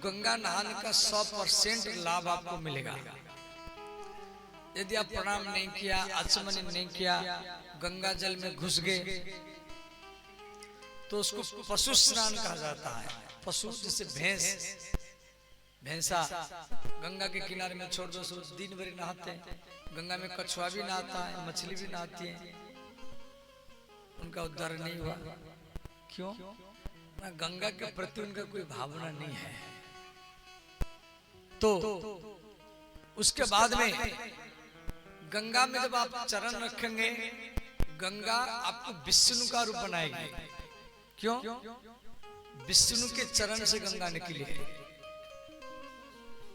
गंगा नहाने का 100% लाभ आपको मिलेगा। यदि आप प्रणाम नहीं किया, आचमन नहीं किया, गंगा जल में घुस गए तो उसको पशु स्नान कहा जाता है। पशु जैसे भैंसा गंगा के किनारे में छोड़ दो, सो दिन भर नहाते हैं। गंगा में कछुआ भी नहाता है, मछली भी नहाती है, उनका उद्धार नहीं हुआ। क्यों? गंगा के प्रति उनका कोई भावना नहीं है। तो उसके बाद में गंगा में जब आप चरण रखेंगे, गंगा आपको विष्णु का रूप बनाएगी। क्यों? विष्णु के चरण से गंगा निकली है।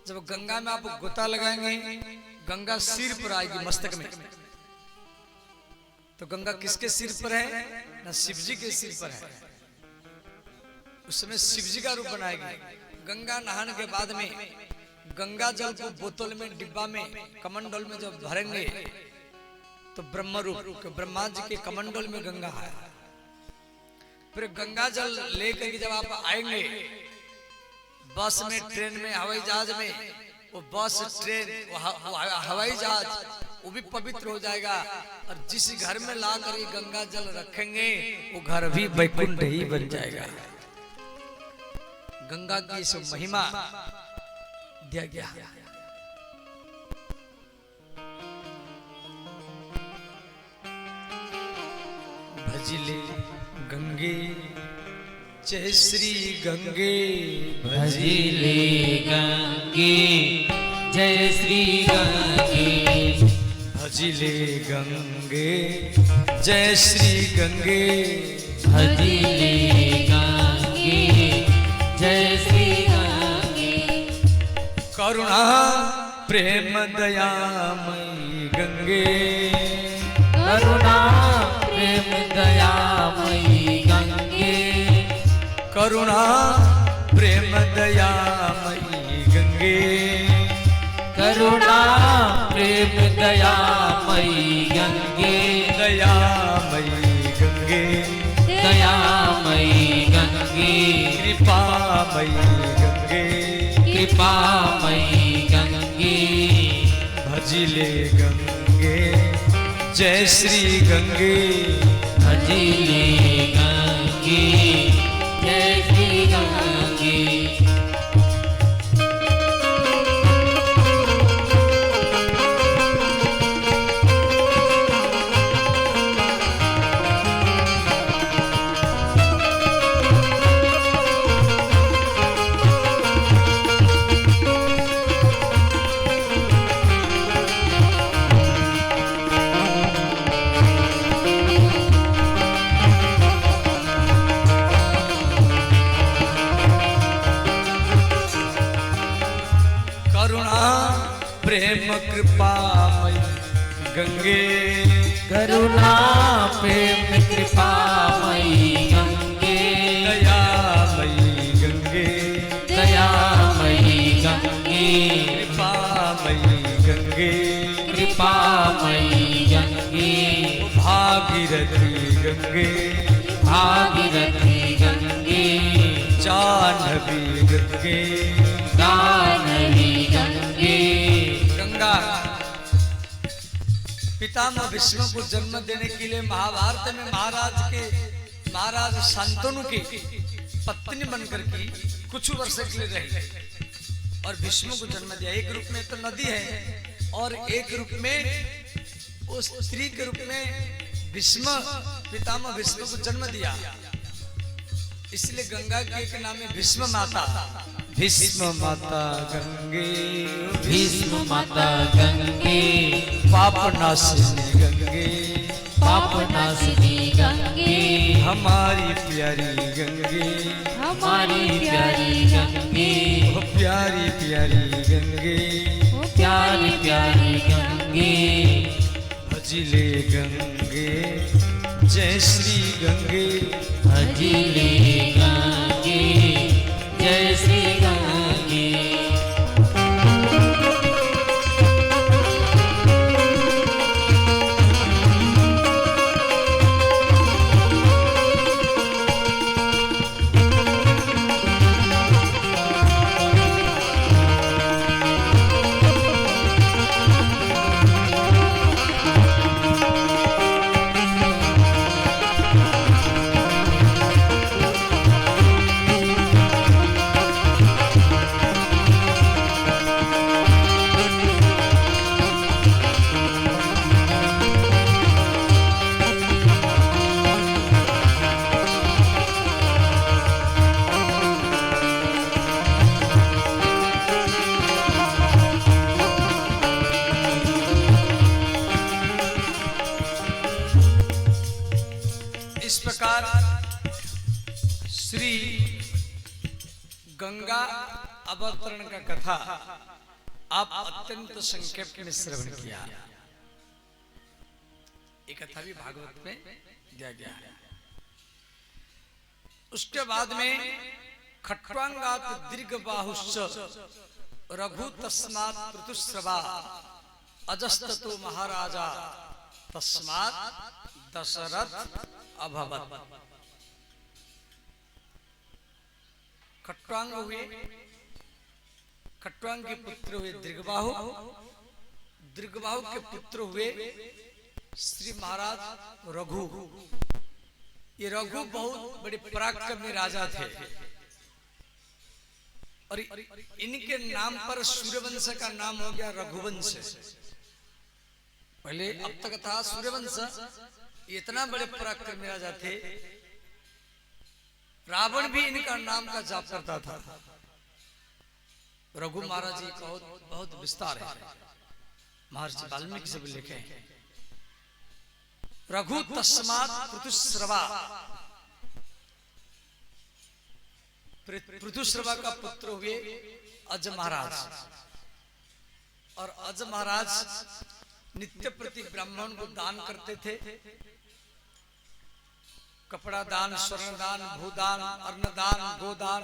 जब गंगा में आप गोता लगाएंगे, गंगा सिर पर आएगी, मस्तक में। तो गंगा किसके सिर पर है? ना शिव जी के सिर पर है। उस समय शिव जी का रूप बनाएगी। गंगा नहाने के बाद में गंगा जल को बोतल में, डिब्बा में, कमंडल में जब भरेंगे तो ब्रह्म रूप, ब्रह्मा जी के कमंडल में गंगा है। फिर गंगा जल लेकर के जब आप आएंगे बस में, ट्रेन में, हवाई जहाज में, वो बस, ट्रेन, हवाई जहाज वो भी पवित्र हो जाएगा। और जिस घर में ला कर गंगा जल रखेंगे वो घर भी वैकुंठ ही बन जाएगा। गंगा की इस महिमा दिया गया। भजिले गंगे जय श्री गंगे, भजिले गंगे जय श्री गंगे, भजिले गंगे जय श्री गंगे, भजिले गंगे जय श्री गंगे। करुणा प्रेम दयामयी गंगे, करुणा प्रेम दयामयी गंगे, करुणा प्रेम दयामयी गंगे, करुणा प्रेम दयामयी गंगे, दयामयी गंगे, दयामयी गंगे, कृपामयी गंगे, कृपामयी गंगे। भजिले गंगे जय श्री गंगे, भजिले गंगे जय श्री गंगे। प्रेम कृपामयी गंगे, करुणा प्रेम कृपामयी गंगे, दयामयी गंगे, दयामयी गंगे, कृपामयी गंगे, कृपामयी गंगे, भागीरथी गंगे, भागीरथी गंगे, जाह्नवी गंगे, जाह्नवी गंगे। गंगा पितामह भीष्म को जन्म देने के लिए महाभारत में महाराज शांतनु की पत्नी बनकर की कुछ वर्ष के लिए रही और भीष्म को जन्म दिया। एक रूप में तो नदी है और एक रूप में उस स्त्री के रूप में भीष्म, पितामह भीष्म को जन्म दिया। इसलिए गंगा के एक नाम है भीष्म माता। भीष्म माता गंगे, भीष्म माता गंगे, पाप नाशिनी गंगे, पाप नाशिनी गंगे, हमारी प्यारी गंगे, हमारी प्यारी गंगे, ओ प्यारी प्यारी गंगे, प्यारी प्यारी गंगे। भजिले गंगे जय श्री गंगे, भजिले गंगे जय श्री गंगे। गंगा अवतरण का कथा आप अत्यंत संक्षेप में श्रवण किया। ये कथा भी भागवत में दिया गया है। उसके बाद में खट्वांगात दीर्घ बाहुश्च रघु तस्मात् पृथुस्रवा अजस्ततो महाराजा तस्मात् दशरथ अभवत्। खट्वांग हुए, खट्वांग के पुत्र हुए दीर्घबाहु, दीर्घबाहु के पुत्र हुए श्री महाराज रघु। ये रघु बहुत बड़े पराक्रमी राजा थे और इनके नाम पर सूर्यवंश का नाम हो गया रघुवंश। पहले अब तक था सूर्यवंश। इतना बड़े पराक्रमी राजा थे, रावण भी इनका नाम का जाप करता था। रघु महाराज जी का बहुत विस्तार है, महर्षि वाल्मीकि से भी लिखे हैं। रघु तस्मात् पृथुस्रवा, पृथुस्रवा का पुत्र हुए अज महाराज। और अज महाराज नित्य प्रति ब्राह्मण को दान करते थे। कपड़ा दान, स्वर्ण दान, भूदान, अन्नदान, गोदान।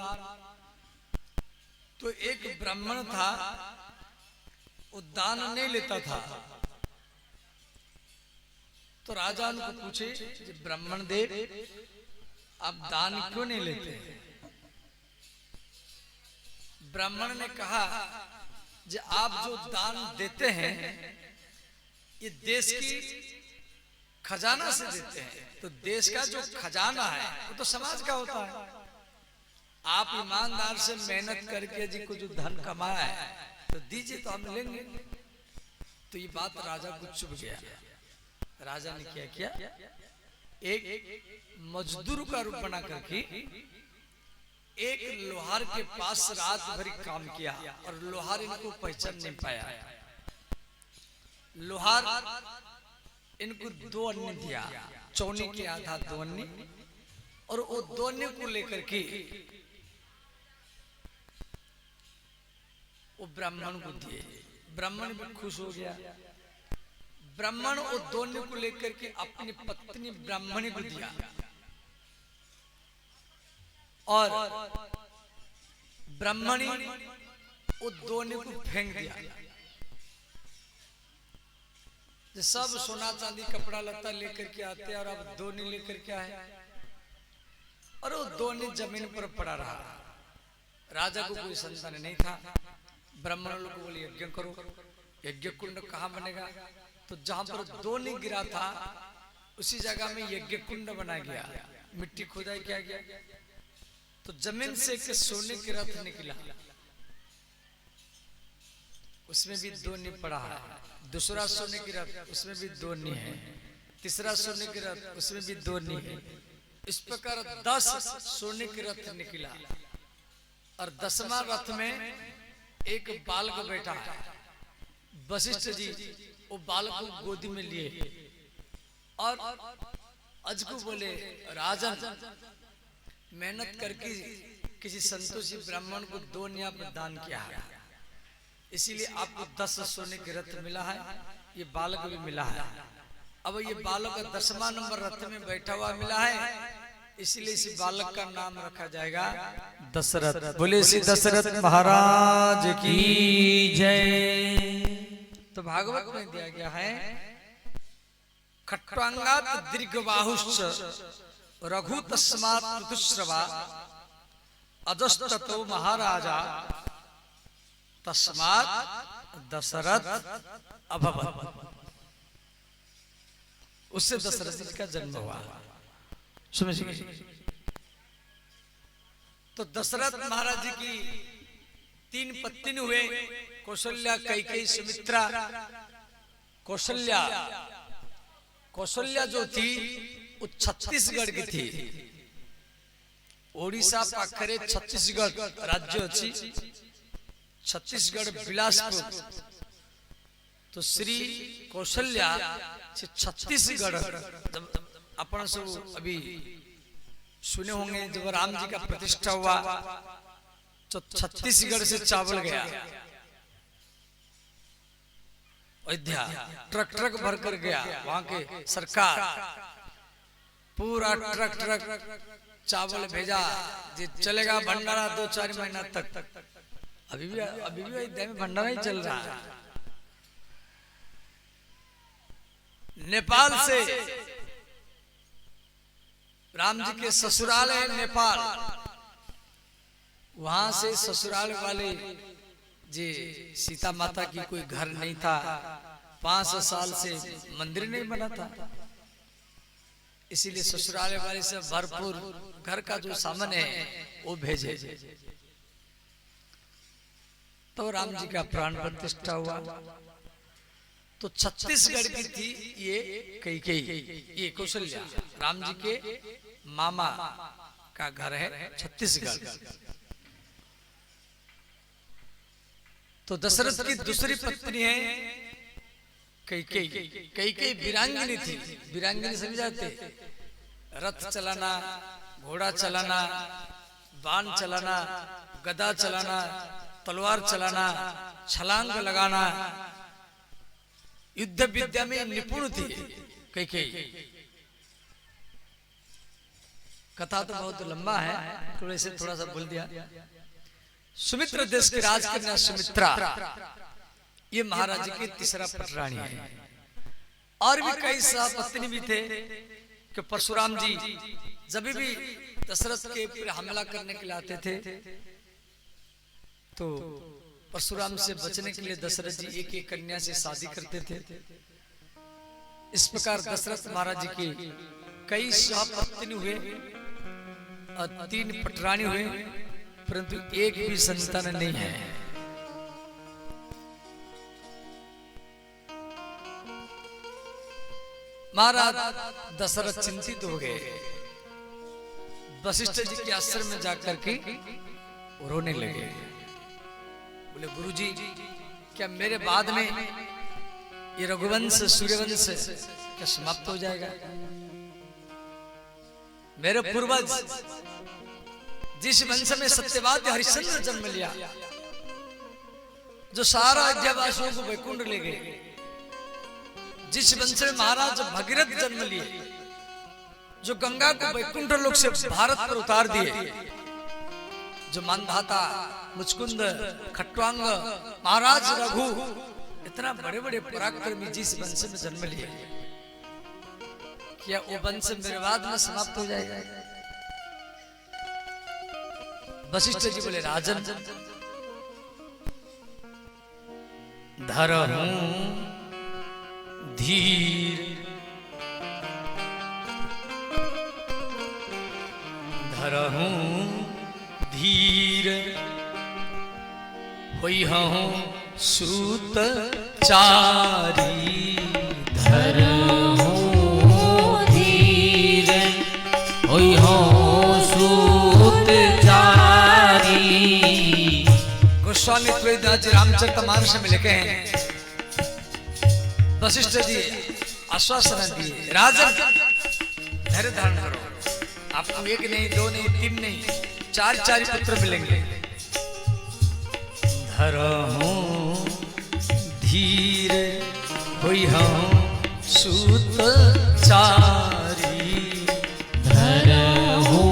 तो एक ब्राह्मण था, वो दान नहीं लेता था। तो राजा उनको पूछे, ब्राह्मण देव आप दान क्यों नहीं लेते? ब्राह्मण ने कहा, जो आप जो दान देते हैं ये देश की खजाना से देते हैं। तो देश का जो खजाना है वो तो समाज का होता है। आप ईमानदार से मेहनत करके जी को जो धन कमाया है तो दीजिए, तो हम लेंगे। तो ये बात राजा को चुभ गया। राजा ने क्या किया, एक मजदूर का रूप बना करके एक लोहार के पास रात भर काम किया और लोहार इनको पहचान नहीं पाया। लोहार इनको 2 अन्न दिया, चौनी के आधा 2 अन्न, और वो 2 अन्न को लेकर के वो ब्राह्मण को दिए। ब्राह्मण भी खुश हो गया। ब्राह्मण वो 2 अन्न को लेकर के अपनी पत्नी ब्राह्मणी को दिया और ब्राह्मणी वो 2 अन्न को फेंक दिया। सब सोना चांदी कपड़ा लत्ता लेकर के आते और अब 2 अन्न लेकर के आए और वो 2 अन्न जमीन पर पड़ा रहा। राजा को कोई संतान नहीं था। ब्राह्मण लोग को बोले यज्ञ करो। यज्ञ कुंड कहाँ बनेगा? तो जहां पर 2 अन्न गिरा था उसी जगह में यज्ञ कुंड बनाया गया। मिट्टी खोदाई किया गया तो जमीन से एक सोने के रथ निकला। उसमें भी 2 अन्न पड़ा है। दूसरा सोने की रथ, उसमें भी 2 अन्न है। तीसरा सोने की रथ, उसमें भी 2 अन्न है। इस प्रकार 10 सोने की रथ निकला और 10वां रथ में एक बालक बैठा है। वशिष्ठ जी वो बालक को गोदी में लिए और अज को बोले, राजन मेहनत करके किसी संतोषी ब्राह्मण को 2 अन्न पर दान किया है, इसीलिए आपको 10 सोने के रथ मिला है। ये बालक भी मिला है। अब ये बालक 10वां नंबर रथ में बैठा हुआ मिला है, इसीलिए इस बालक का नाम रखा जाएगा दशरथ। बोले श्री दशरथ महाराज की जय। तो भागवत में दिया गया है, खट्वांगात दीर्घबाहुश्च रघु तस्मात् पृथुस्रवा अजस्ततो महाराजा तस्मात् दशरथ अभवत्। उससे दशरथ जी का जन्म हुआ। सुनिए, तो दशरथ महाराज जी की 3 पत्नी हुए, कौशल्या, कैकेयी, सुमित्रा। कौशल्या जो थी वो छत्तीसगढ़ की थी। ओडिशा पाखरे छत्तीसगढ़ राज्य अच्छी, छत्तीसगढ़ बिलासपुर। तो श्री कौशल्या से छत्तीसगढ़, जब अपन सब अभी सुने होंगे जब राम जी का प्रतिष्ठा हुआ तो छत्तीसगढ़ से चावल गया अयोध्या, ट्रक ट्रक भर कर गया। वहां के सरकार पूरा ट्रक ट्रक चावल भेजा, जे चलेगा भंडारा 2-4 महीना तक। अभी भी अयोध्या में भंडारा ही चल रहा है। नेपाल से, राम जी के ससुराल है नेपाल, वहां से ससुराल वाले जी सीता माता की कोई घर नहीं था, 5 साल से मंदिर नहीं बना था, इसीलिए ससुराल वाले से भरपूर घर का जो सामान है वो भेजे। तो राम जी का प्राण प्रतिष्ठा हुआ। तो छत्तीसगढ़ की थी ये कैकेयी, ये कौशल्या, राम जी के मामा का घर है छत्तीसगढ़। तो दशरथ की दूसरी पत्नी है कैकेयी। कैकेयी वीरांगिनी थी। वीरांगिनी समझ जाते, रथ चलाना, घोड़ा चलाना, बाण चलाना, गदा चलाना, तलवार चलाना, छलांग लगाना, युद्ध विद्या में निपुण थी कैकेयी। कथा तो बहुत लंबा है, थोड़े से थोड़ा सा बोल दिया। सुमित्र देश की राजकन्या सुमित्रा, ये महाराज की तीसरा पटरानी है। और भी कई पत्नी भी थे कि परशुराम जी जब भी दशरथ के ऊपर हमला करने के लिए आते थे तो परशुराम से बचने के लिए दशरथ जी एक एक कन्या से शादी करते थे। इस प्रकार दशरथ महाराज जी के कई सहपत्नी हुए और 3 पटरानी हुए, परंतु एक भी संतान नहीं है। महाराज दशरथ चिंतित हो गए। वशिष्ठ जी के आश्रम में जाकर के रोने लगे। बोले गुरुजी, क्या मेरे बाद में ये रघुवंश सूर्यवंश क्या समाप्त हो जाएगा? मेरे पूर्वज जिस वंश में सत्यवादी हरिश्चंद्र जन्म लिया, जो सारा अयोध्यावासियों को वैकुंठ ले गए, जिस वंश में महाराज भगीरथ जन्म लिए, जो गंगा को वैकुंठ लोक से भारत पर उतार दिए, जो मानधाता, मुचकुंद, खट्वांग, महाराज रघु, इतना बड़े बड़े पराक्रमी जिस वंश में जन्म लिए, क्या वो वंश मेरे बाद में समाप्त हो जाएगा? वशिष्ठ जी बोले राजन, धरहूं धीर, धरहूं धीर, होई हूं सूत चारी। धरहूं धीर, होई हूं सूत चारी। गोस्वामी तुलसीदास जी रामचरितमानस में लिखे हैं, वशिष्ठ जी आश्वासन दिए, राजन धैर्य धारण करो, आपको 1 नहीं, 2 नहीं, 3 नहीं, 4 पुत्र मिलेंगे। धरहूं धीर, होई हूं सूत चारी। धरहूं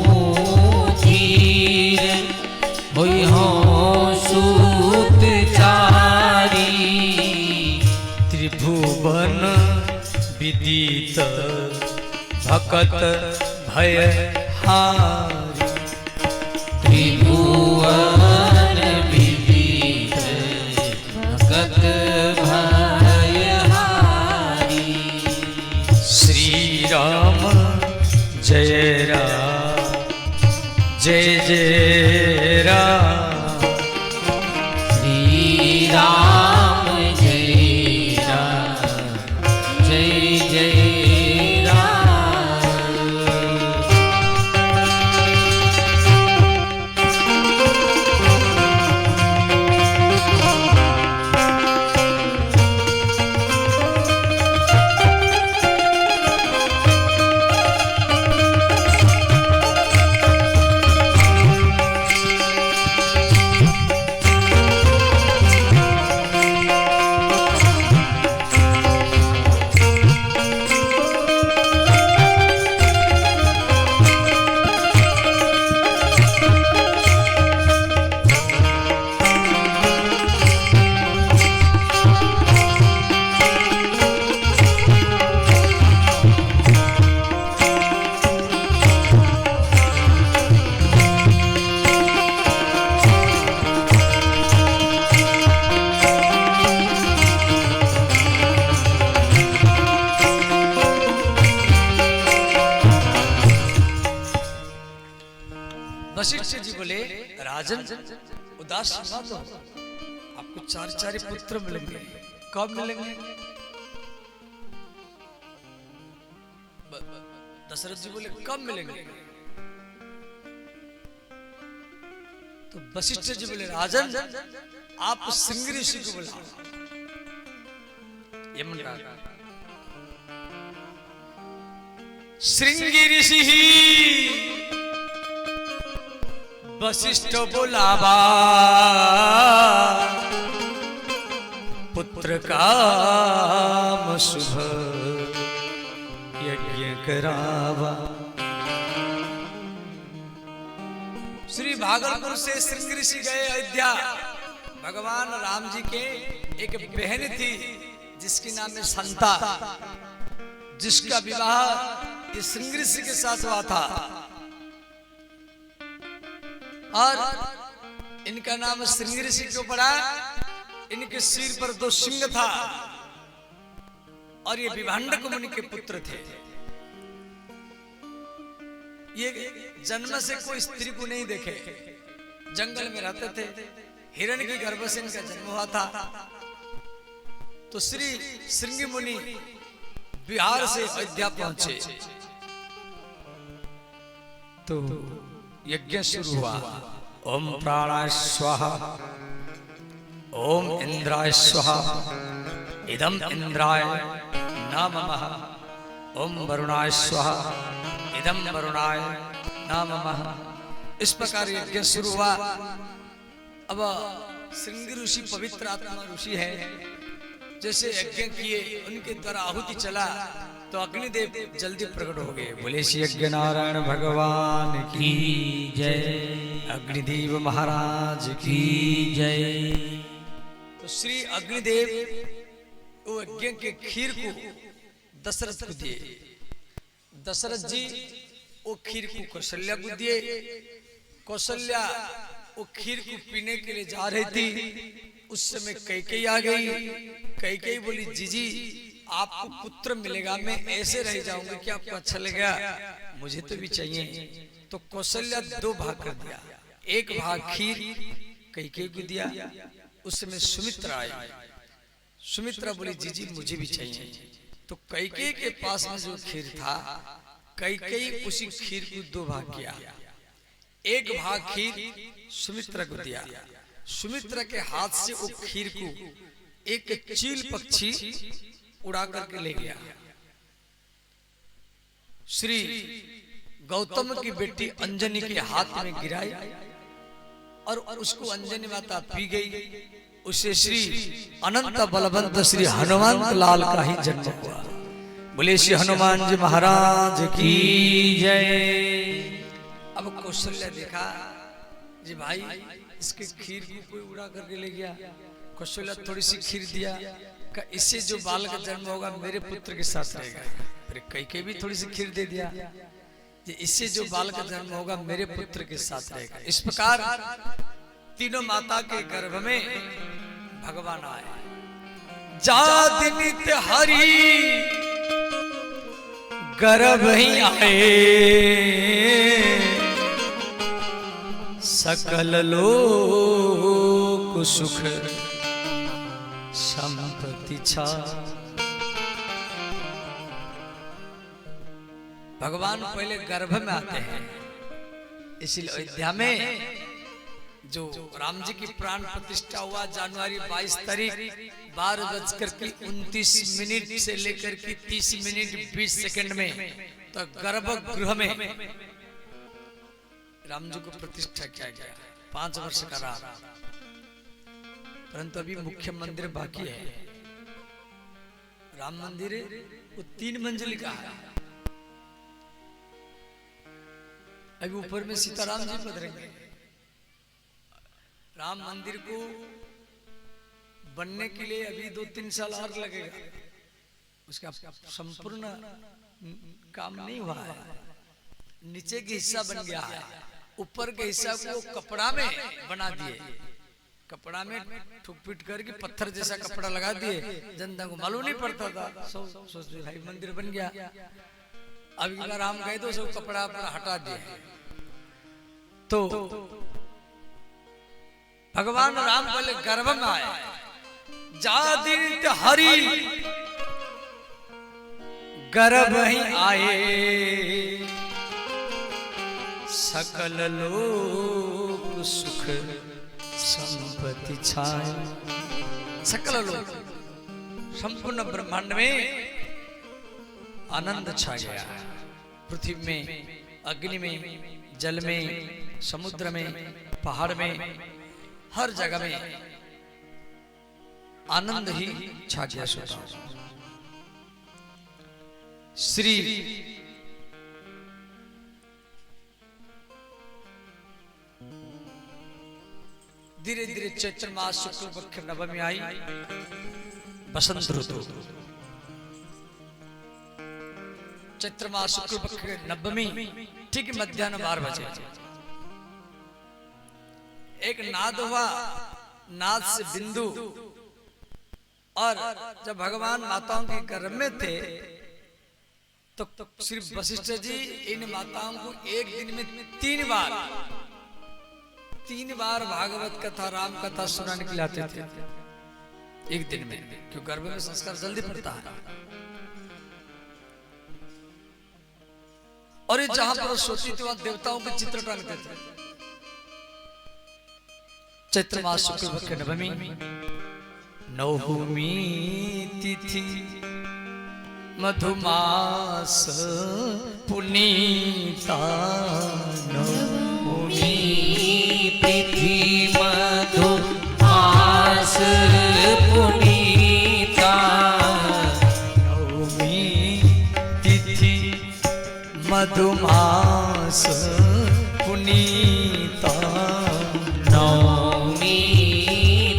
धीर, होई हूं सूत चारी। त्रिभुवन विदित भकत भय हारी। त्रिभुवन विदित भकत भय हारी। श्री राम जय राम, जय जय राम। श्री राम जय राम, जय जय राम। राजन उदास मत हो, आपको 4 पुत्र मिलेंगे। कब मिलेंगे? दशरथ जी बोले कब मिलेंगे? तो वशिष्ठ जी बोले राजन आप श्रृंगी ऋषि को बुलाओ। यमराज श्रृंगी ऋषि ही वशिष्ठ बुलावा, पुत्र काम शुभ यज्ञ करावा। श्री भागलपुर से श्रृंगी ऋषि गए अयोध्या। भगवान राम जी के एक बहन थी जिसकी नाम है संता, जिसका विवाह इस श्रृंगी ऋषि के साथ हुआ था। और इनका नाम श्रृंगी ऋषि क्यों पड़ा? इनके सिर पर 2 सिंह था और ये विभांडक मुनि के पुत्र थे। ये जन्म से कोई स्त्री को नहीं देखे, जंगल में रहते थे। हिरण के गर्भ से इनका जन्म हुआ था। तो श्री श्रृंगी मुनि बिहार से अयोध्या पहुंचे तो यज्ञ शुरू हुआ। ओम प्राणाय स्वाहा, ओम इंद्राय स्वाहा, इदम इंद्राय नमः। ओम वरुणाय स्वाहा, इदम वरुणाय नमः। इस प्रकार यज्ञ शुरू हुआ। अब श्रृंगी ऋषि पवित्र आत्मा ऋषि है। जैसे यज्ञ किए उनके द्वारा आहुति चला तो अग्निदेव जल्दी प्रकट हो गए। बोले श्री यज्ञ नारायण भगवान की जय, अग्निदेव महाराज की जय। तो श्री अग्निदेव वो यज्ञ के खीर को दशरथ को दिए। दशरथ जी वो खीर को कौशल्या को दिए। कौशल्या वो खीर को पीने के लिए जा रही थी। उस समय कैकेयी आ गई। कैकेयी बोली जीजी आपको पुत्र मिलेगा, मैं ऐसे रह जाऊंगी कि आपको अच्छा लगेगा, मुझे तो भी चाहिए। तो कौशल्या 2 भाग कर दिया। एक भाग खीर कैकेयी को दिया। उस समय सुमित्रा आई। सुमित्रा बोली जीजी मुझे भी चाहिए। तो कैकेयी के पास में जो खीर था, कैकेयी उसी खीर को 2 भाग किया। एक भाग खीर सुमित्रा को दिया। सुमित्रा के हाथ से वो खीर को एक चील पक्षी उड़ा करके ले गया। श्री गौतम की बेटी अंजनी के हाथ में गिराई और उसको अंजनी माता पी गई। उसे श्री अनंत बलवंत श्री हनुमान लाल का ही जन्म हुआ। बोले श्री हनुमान जी महाराज की जय। अब कौशल्या देखा जी भाई इसके खीर को कोई उड़ा करके ले गया। कौशल्या थोड़ी सी खीर दिया, का इससे जो बालक जन्म होगा मेरे पुत्र के साथ रहेगा। फिर कैकेयी भी थोड़ी सी खीर दे दिया, इससे जो बालक जन्म होगा meरे पुत्र के साथ रहेगा। इस प्रकार तीनों माता के गर्भ में भगवान आए। जादिनित हरि गर्भ ही आए, सकल लोक सुख संपत्ति छा। भगवान पहले गर्भ में आते हैं। इसलिए अयोध्या में जो राम जी की प्राण प्रतिष्ठा हुआ जनवरी 22 तारीख 12:29 से लेकर के 30:20 में, तो गर्भगृह में राम जी को प्रतिष्ठा किया गया। 5 वर्ष का रहा, परंतु अभी मुख्य मंदिर बाकी है। राम मंदिर वो 3 मंजिल का है। अभी ऊपर में सीताराम जी पधरेंगे। राम मंदिर को बनने के लिए अभी 2-3 साल और लगेगा। उसका संपूर्ण काम नहीं हुआ है। नीचे के हिस्सा बन गया है, ऊपर के हिस्सा को कपड़ा में बना दिए। कपड़ा में ठुक पीट करके पत्थर जैसा कपड़ा लगा दिए। जनता को मालूम नहीं पड़ता था। सोच भाई मंदिर बन गया। अब एक बार हम गए तो सब कपड़ा पर हटा दिए। तो भगवान राम पहले गर्भ में आए, जादित हरि गर्भ ही आए, सकल लोक सुख संपत्ति छाए। सकल लोक संपूर्ण ब्रह्मांड में आनंद छा गया। पृथ्वी में, अग्नि में, जल में, समुद्र में, पहाड़ में, हर जगह में आनंद ही छा गया। सोता श्री धीरे धीरे चैत्र मास शुक्ल पक्ष नवमी आई, बसंत ऋतु। चैत्र मास शुक्ल पक्ष नवमी ठीक मध्याह्न 12 बजे एक नाद हुआ, नाद से बिंदु, और जब भगवान माताओं के गर्भ में थे तो श्री वशिष्ठ जी इन माताओं को एक दिन में 3 बार भागवत कथा, राम कथा सुनाने के लिए आते थे एक दिन में, क्यों गर्भ में संस्कार जल्दी पड़ता है। और ये जहां पर सोती थी वहां देवताओं के चित्र टांगते थे। चैत्र मास शुक्ल पक्ष नवमी नवमी तिथि मधुमास पुनीता, नवमी तिथि मधुमास पुनीता, नवमी तिथि मधुमास पुनीता, नवमी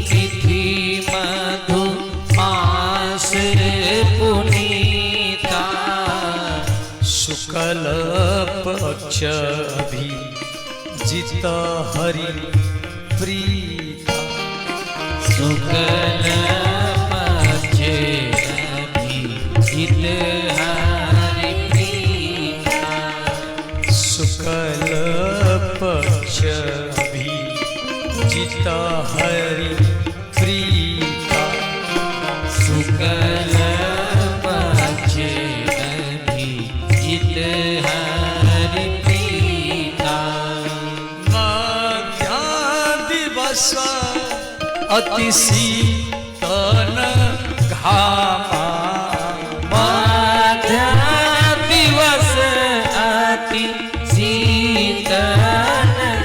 तिथि मधुमास पुनीता, शुक्ल पक्ष भी जित हरि प्रीता, शुक्ल पक्ष भी जित हरि प्रीता, शुक्ल पक्ष भी जित हरि प्रीता, शुक्ल पक्ष भी जित हरि प्रीता, मध्याह्न दिवस अति शीतल घामा, मध्याह्न दिवस अति शीतल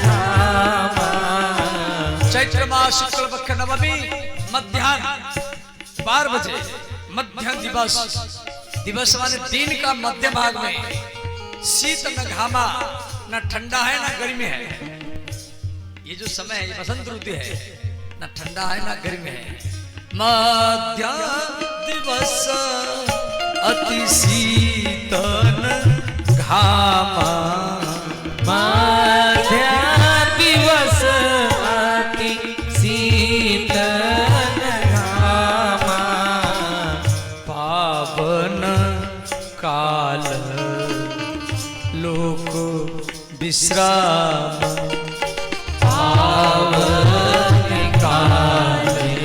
घामा, चैत्र मास शुक्ल पक्ष नवमी मध्याह्न 12 बजे, मध्याह्न दिवस, दिवस माने दिन का मध्य भाग में, शीत न घामा, न ठंडा है न गर्मी है। ये जो समय है ये बसंत ऋतु है, न ठंडा है न गर्मी है। मध्याह्न दिवस अति शीतल घामा, मध्याह्न दिवस अति शीतल घामा, पावन काल लोक विश्राम, पावन काले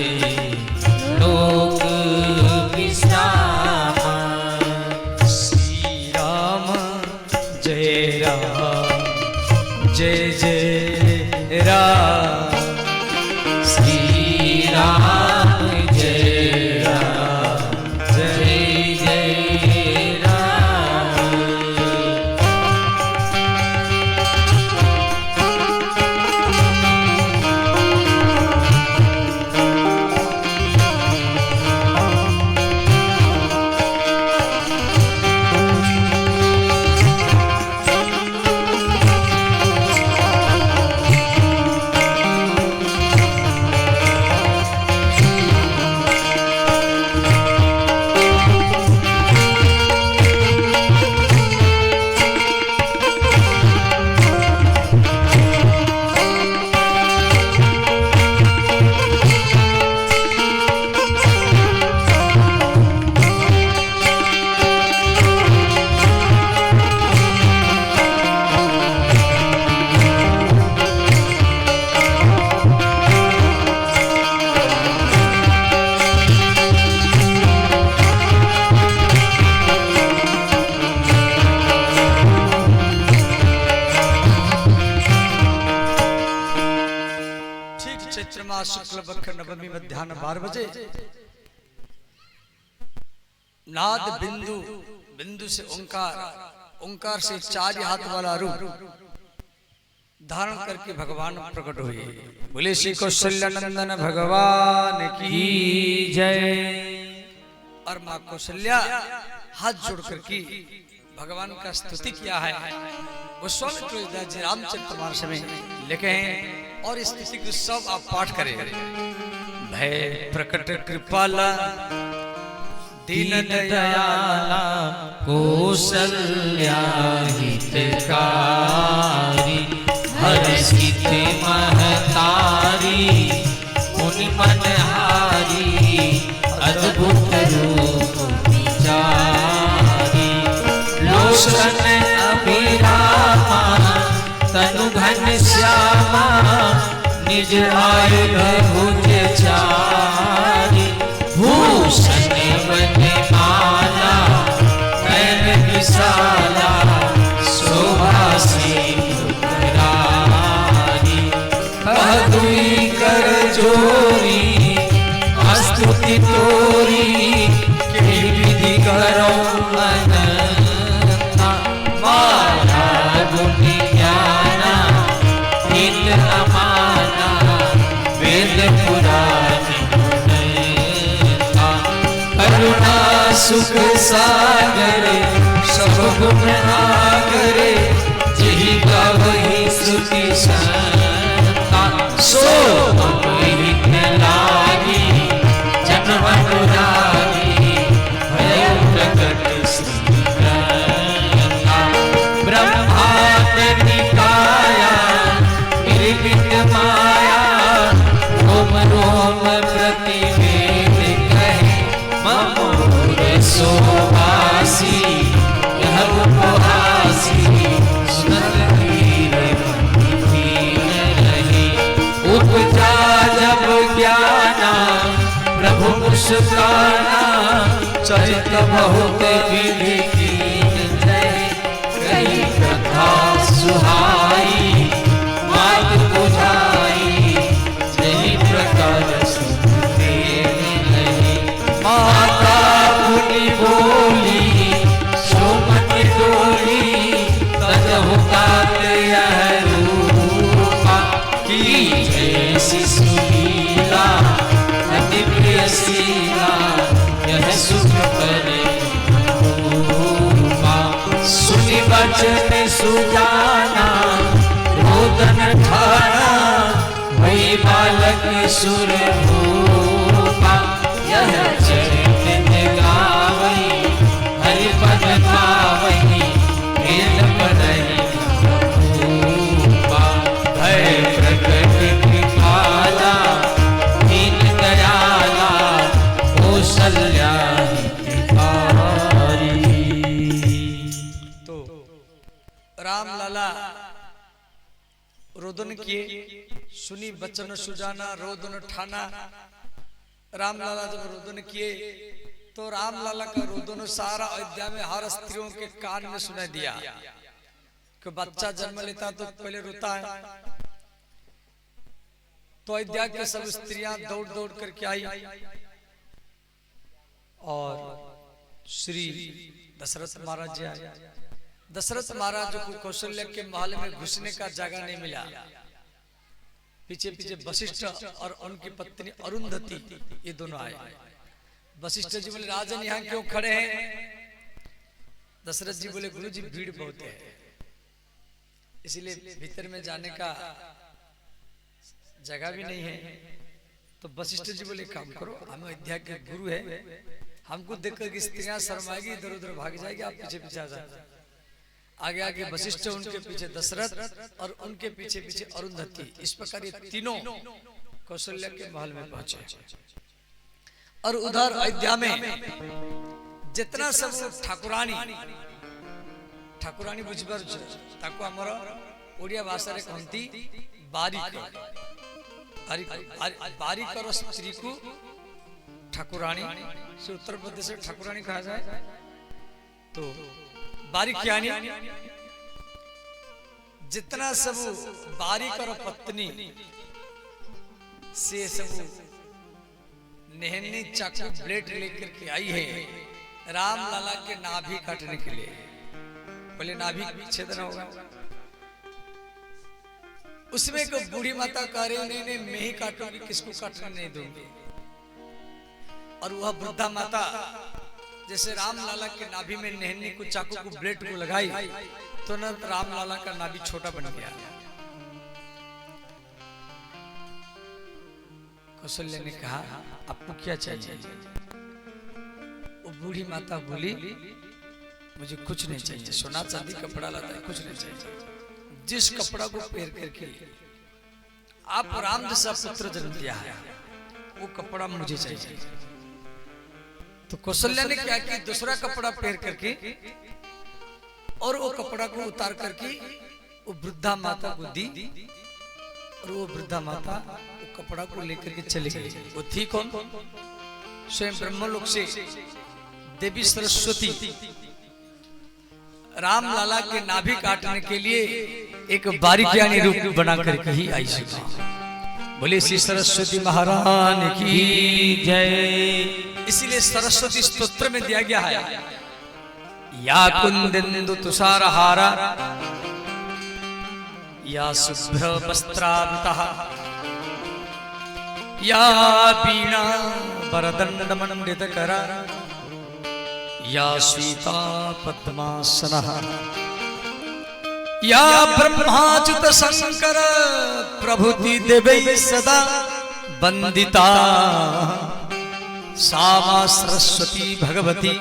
लोक विश्राम, श्री राम जय राम जय जय राम, श्री राम जय राम जय जय राम, शुक्ल पक्ष नवमी मध्याह्न 12 बजे नाद बिंदु, बिंदु से ओंकार, ओंकार से 4 हाथ वाला रूप धारण करके भगवान प्रकट हुए। बोले श्री कौशल्य नंदन भगवान की जय। और माँ कौशल्या हाथ जोड़ करके भगवान का स्तुति किया है। गोस्वामी तुलसीदास जी रामचरितमानस में लिखे हैं और इस स्तुति को सब आप पाठ करें। भय प्रकट कृपाला दीन दयाला कौशल्या हितकारी हर्षित महतारी मुनि मनहारी अद्भुत रूप विचारी लोचन अभिरामा तनु घन श्यामा निज आयुध भुज चारी भूषण वनमाला नयन विशाला शोभा से मुरारी दुई कर जोरी स्तुति तोरी के विधि करो अनंता माया गुणी ज्ञाना हित अमाना वेद पुराण करुणा सुख सागर सब गुण आगरे जिहि का वही श्रुति संता सो हित लागी जन्म अनुरागी भय प्रकट श्री ग्रंथा ब्रह्मांड निकाया निर्मित माया रोम रोम प्रतिवेद कहे ममोर सोहासी यह उपहासी सुनत धीर रहे उपजा जब ज्ञाना प्रभु मुस्काना चरित बहुत विधि कीन जय कई कथा सुहाई मात बुझाई जय प्रकार सुनते रहे माता पुनि बोली सोमति डोली तदहु तात यह रूपा की जैसी सुनीला अति प्रिय सीला यह सुख करे रूपा सुनि वचन सुजाना रोदन ठाना भई बालक सुर भूपा यह चरित गावई हरि पद पावई वेद पढ़ई रूपा भय प्रकट कृपाला दीन दयाला कौशल्या हितकारी। तो राम लाला रोदन किए, सुनी बचन सुजाना रोदन ठाना। राम लाला जब रोदन किए तो राम लाला का रोदन सारा अयोध्या में हर स्त्रियों के कान में सुनाई दिया कि बच्चा जन्म लेता तो पहले रोता है। तो अयोध्या के सब स्त्रियां दौड़ दौड़ करके आई और श्री दशरथ महाराज जी आए। दशरथ महाराज को कौशल्या के महल में घुसने का जगह नहीं मिला। पीछे पीछे वशिष्ठ और उनकी पत्नी अरुंधति ये दोनों आए। वशिष्ठ जी बोले राजन यहाँ क्यों खड़े हैं? दशरथ जी बोले गुरु जी भीड़ बहुत है इसलिए भीतर में जाने का जगह भी नहीं है। तो वशिष्ठ जी बोले काम करो, हम अयोध्या के गुरु है, हमको देखकर कि स्त्रियां शर्माएगी इधर उधर भाग जाएगी, आप पीछे पीछे आ जाए। आगे आगे वशिष्ठ, उनके पीछे दशरथ और उनके पीछे पीछे अरुंधति। इस प्रकार ये तीनों कौशल्या के महल में पहुंचे। और उधर अयोध्या में जितना सब ठाकुरानी ठाकुरानी बुझिबार ताको हमर ओडिया भाषा रे कहंती बारिक। बारिकर स्त्री को ठाकुरानी से उत्तर प्रदेश से ठाकुरानी कहा जाए तो बारिक्यानी। जितना सब बारिक और पत्नी से सब नेहनी चाकू ब्लेड लेकर के आई है राम लाला के नाभि काटने के लिए। बोले नाभि छेदन होगा। उसमें को बूढ़ी माता कह रही नहीं नहीं मैं ही काटूंगी, किसको काटने नहीं दूंगी। और वह वृद्धा माता जैसे राम लाला के नाभि में नेहनी को चाकू को ब्लेड को लगाई तो न राम लाला का नाभि छोटा बन गया। कौशल्या ने कहा आपको क्या चाहिए? वो बूढ़ी माता बोली मुझे कुछ नहीं चाहिए, सोना चांदी कपड़ा लाता है कुछ नहीं चाहिए। जिस कपड़ा को पहन करके आप राम जैसा पुत्र जन्म दिया है वो कपड़ा मुझे चाहिए। तो कौशल्या ने क्या किया, दूसरा कपड़ा पहन करके और वो कपड़ा को उतार करके वो वृद्धा माता को दी और वो वृद्धा माता वो कपड़ा को लेकर के चली गई। वो थी कौन? स्वयं ब्रह्मलोक से देवी सरस्वती राम लाला के नाभि काटने के लिए एक बारीकियानी रूप बना करके ही आई सी। बोले श्री सरस्वती महारानी की जय। इसीलिए सरस्वती स्तोत्र में दिया गया है या कुंदेन्दु तुषारहारा या शुभ्र वस्त्रावृतः या वीणा वरदंड मंडितकरा या सीता पद्मासनः या ब्रह्माच्युत शंकर प्रभुति देवै सदा वंदिता सा मां सरस्वती भगवती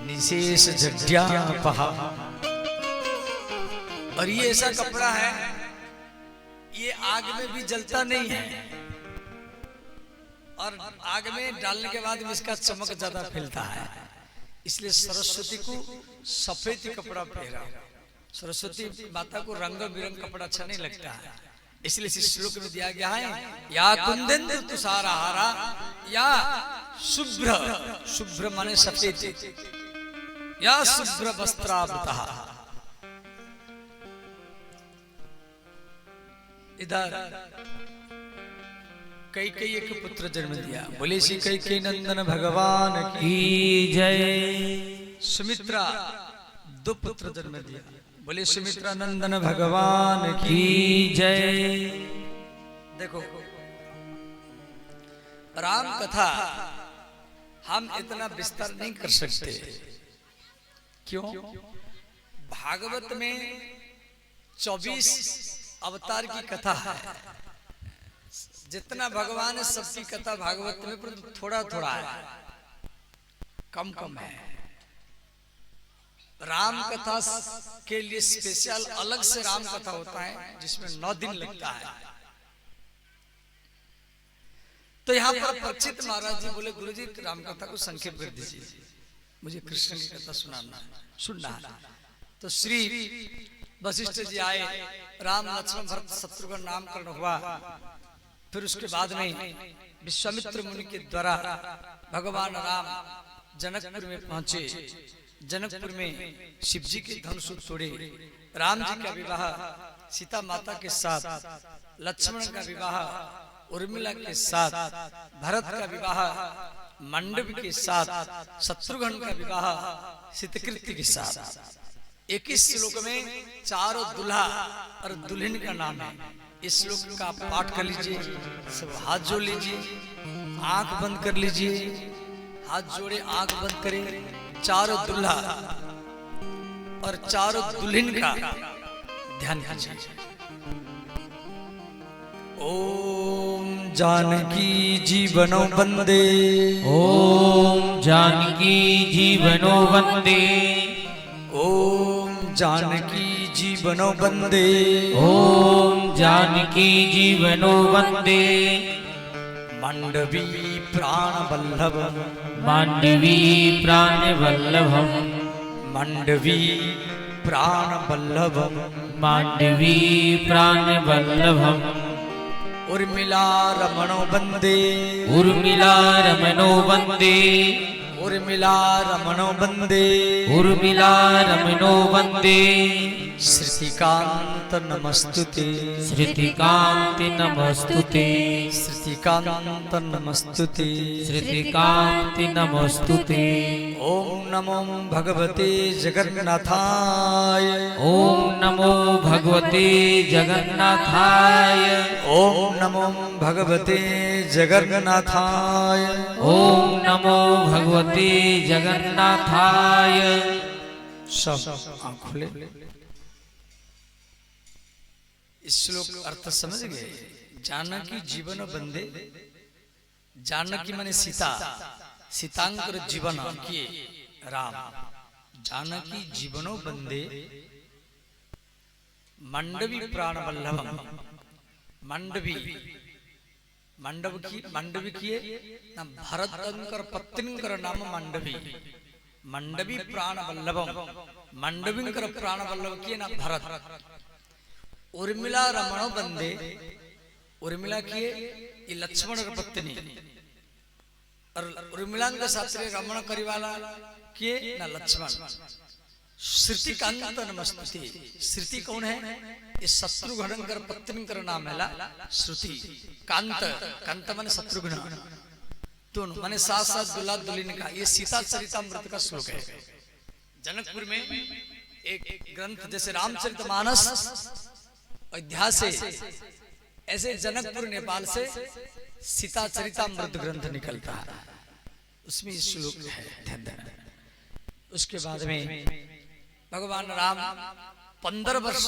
निशेष जड्यापहा। और ये ऐसा कपड़ा है ये आग में भी जलता नहीं है और आग में डालने के बाद भी इसका चमक ज्यादा फैलता है। इसलिए सरस्वती को सफेद कपड़ा पहना। सरस्वती माता को रंग बिरंग कपड़ा अच्छा नहीं लगता है, इसलिए इस श्लोक में दिया गया है या कुंदेन्दु तुषारहारा या शुभ्र, शुभ्र माने सफेद, या शुभ्र वस्त्रावृतः। इधर कैकेयी एक पुत्र जन्म दिया। बोले श्री कैकेयी नंदन भगवान की जय। सुमित्रा दो पुत्र जन्म दिया। बोले सुमित्रा नंदन भगवान की जय। देखो राम कथा हम इतना विस्तार नहीं कर सकते। क्यों? भागवत में 24 अवतार की कथा है। जितना भगवान है सबकी कथा भागवत में, परंतु थोड़ा थोड़ा है, कम कम है। राम कथा के लिए स्पेशल अलग से राम कथा होता है जिसमें 9 दिन लगता है। तो यहाँ पर परीक्षित महाराज जी बोले गुरुजी राम कथा को संक्षेप कर दीजिए, मुझे कृष्ण की कथा सुनना है। तो श्री वशिष्ठ जी आए, राम लक्ष्मण भरत शत्रुघ्न नामकरण हुआ। फिर उसके बाद में विश्वामित्र मुनि के द्वारा भगवान राम जनकपुर में पहुंचे। जनकपुर में शिव जी के धनुष तोड़े। राम जी का विवाह सीता माता के साथ, लक्ष्मण का विवाह उर्मिला के साथ, भरत का विवाह मंडव के साथ, शत्रुघ्न का विवाह शीतकृत्य के साथ। 21 श्लोक में चारों दुल्हा और दुल्हन का नाम है। इस श्लोक का पाठ कर लीजिए, सब हाथ जोड़ लीजिए, आंख बंद कर लीजिए, हाथ जोड़े आंख बंद करें। चारों दुल्हा और चारों दुल्हन का ध्यान कीजिए। ओम जानकी जीवनो वंदे, ओम जानकी जीवनो वंदे, ओम जानकी जीवनो वंदे, ओम जानकी जीवनो वंदे। मांडवी प्राण वल्लभ, मांडवी प्राण वल्लभम, मांडवी प्राण वल्लभ, मांडवी प्राण वल्लभम। उर्मिला रमणो वंदे, उर्मिला रमणो वंदे, उर्मिला रमणो वंदे उर्मिला रमणो वंदे श्रुतिकांत नमस्तुते श्रुतिकांति नमस्तुते श्रुतिकांत नमस्तुते श्रुतिकांति नमस्तुते ओम नमो भगवते जगन्नाथाय ओम नमो भगवते जगन्नाथाय ओम नमो भगवते जगन्नाथाय ओम नमो भगवते जगन्नाथाय। सब आँख खोले। इस श्लोक अर्थ समझ गए? जानकी जीवन बंदे, जानकी माने सीता, सीतांकर जीवन किए राम, जानकी जीवनो बंदे मंडवी प्राण वल्लभम, मंडवी मंडवी किए ना भरतंकर पत्नींकर नाम मंडवी, मंडवी प्राण वल्लभम, मंडवींकर प्राण वल्लभ किए ना भरत। उर्मिला रमणो बंदे, उर्मिला किए ये लक्ष्मण पत्नी, और उर्मिलांग शास्त्री रमण करिवाला किए ना लक्ष्मण। श्रुतिकांत नमस्तुते, श्रुति कौन है? ये शत्रुघ्न कर पत्नी का नाम है ला श्रुति। कांत, कांत माने शत्रुघ्न, दोनों माने साथ साथ दुल्हा दुल्हन का। ये सीता चरितमृत का श्लोक है। जनकपुर में एक ग्रंथ जैसे रामचरितमानस अयोध्या से, ऐसे जनकपुर नेपाल से सीता चरितमृत ग्रंथ निकलता है, उसमें इस श्लोक है, ध्यान देना। उसके बाद में भगवान राम 15 वर्ष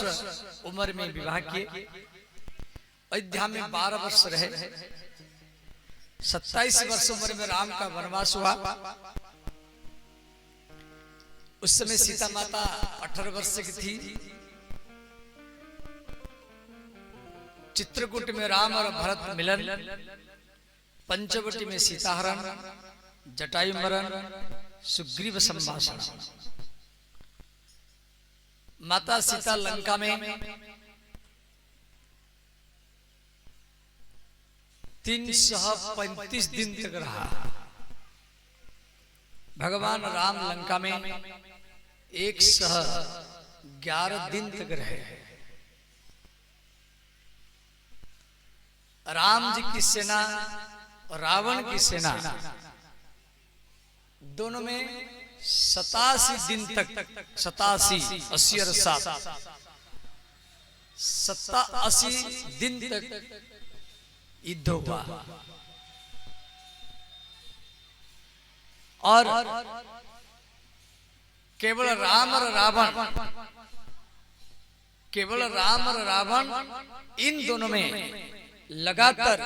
उम्र में विवाह किए, अयोध्या में 12 वर्ष रहे, 27 वर्ष उम्र में राम का वनवास हुआ। उस समय सीता माता 18 वर्ष की थी। चित्रकूट में राम और भरत मिलन, पंचवटी में सीताहरण, जटायु मरण, सुग्रीव संभाषण। माता सीता लंका में 335 दिन तक रहा। भगवान राम लंका में 111 दिन तक रहे। राम जी की सेना और रावण की सेना दोनों में 87 दिन तक, 87 80 और 7 87 दिन तक युद्ध हुआ। और केवल राम और रावण इन दोनों में लगातार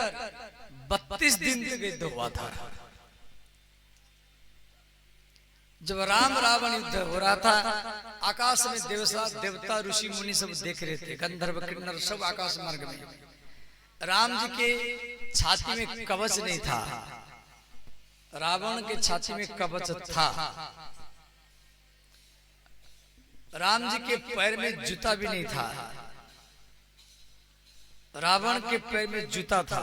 32 दिन तक युद्ध हुआ था। जब राम रावण युद्ध हो रहा था, आकाश में देवता ऋषि मुनि सब देख रहे थे, गंधर्व किन्नर सब आकाश मार्ग में। राम जी के छाती में कवच नहीं था, रावण के छाती में कवच था। राम जी के पैर में जूता भी नहीं था, रावण के पैर में जूता था।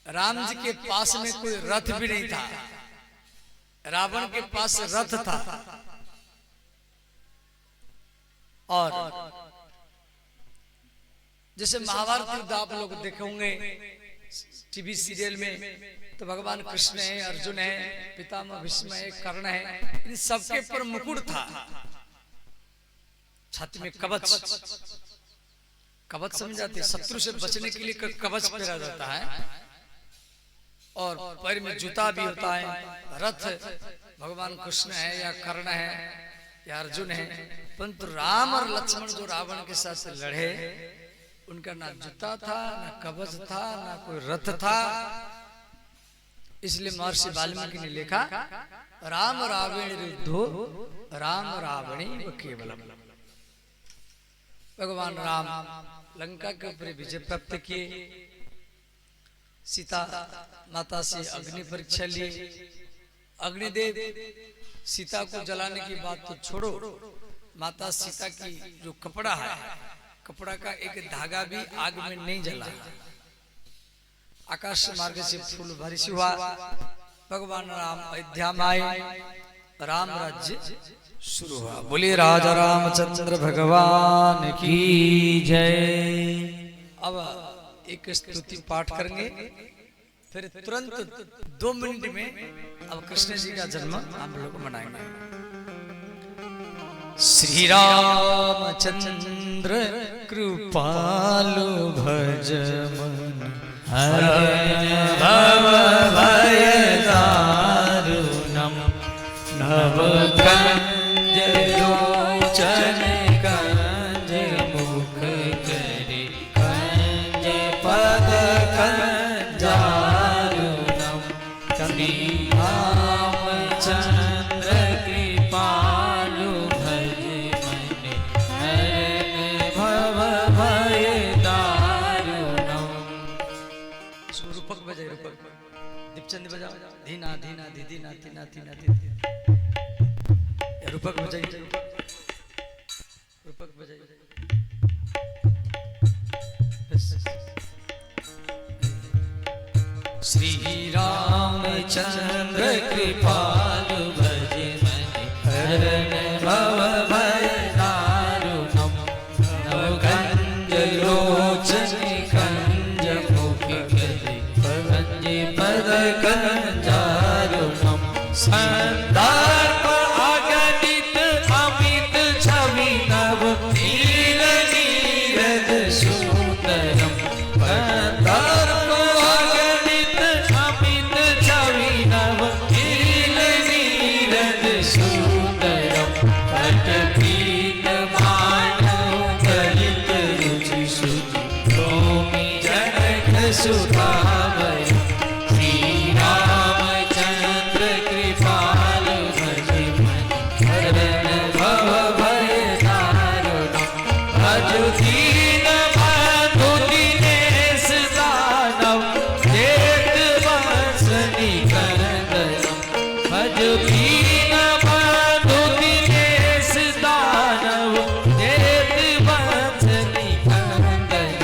राम जी के पास में कोई रथ भी नहीं था, रावण के पास रथ था। और जैसे महाभारत युद्ध आप लोग देखे होंगे टीवी सीरियल में, तो भगवान कृष्ण है, अर्जुन है, पितामह भीष्म है, कर्ण है, इन सबके पर मुकुट था, छाती में कवच। कवच समझाते, शत्रु से बचने के लिए कवच पहना जाता है, और पैर में जूता भी होता है। रथ भगवान कृष्ण है या कर्ण है या अर्जुन है, परंतु राम और लक्ष्मण जो रावण के साथ लड़े, उनका ना जूता था, ना कवच था, ना कोई रथ था। इसलिए महर्षि वाल्मीकि ने लिखा, राम रावण युद्धो राम रावणी केवलम। भगवान राम लंका के ऊपर विजय प्राप्त किए, सीता माता से अग्नि परीक्षा लिए। अग्निदेव सीता को जलाने की बात तो छोड़ो, माता सीता की जो कपड़ा है, कपड़ा का एक धागा भी आग में नहीं जला। आकाश मार्ग से फूल बारिश हुआ, भगवान राम अयोध्या में आए, राम राज्य शुरू हुआ। बोलिए राजा रामचंद्र भगवान की जय। अब एक स्तुति पाठ करेंगे, फिर तुरंत 2 मिनट में अब कृष्ण जी का जन्म हम लोग मनाएंगे। श्री रामचंद्र कृपालु भज मन भव भय दारुणम नव कंज लोचन कंज मुख करे कंज पद कंजारुणम श्री रामचंद्र कृपालु भज मन हरण भव भय दारुणम। रूपक बजाए, रूपक दीपचंद बजाओ, धीना धीना दीदी ना तीना तीना रूपक बजाइए, रूपक बजाइए। श्री रामचंद्र कृपालु भज मन हरण भव भय दारुणम नव कंज लोचन कंज मुख करे कंज पद कंजारुणम संदर्भ अगणित अमित छवि नव नील नीरद सुंदरम संदर्भ अगणित अमित छवि नव नील नीरद सुंदरम पट पीत मानव दलित रुचि सुचि भूमि जनक सुखावय श्री रामचंद्र कृपालु भज मन हरण भव भय दारुणम भजु दीन बंधु दिनेश दानव जेत वंश निकंदनम भजु दीन बंधु दिनेश दानव जेत वंश निकंदनम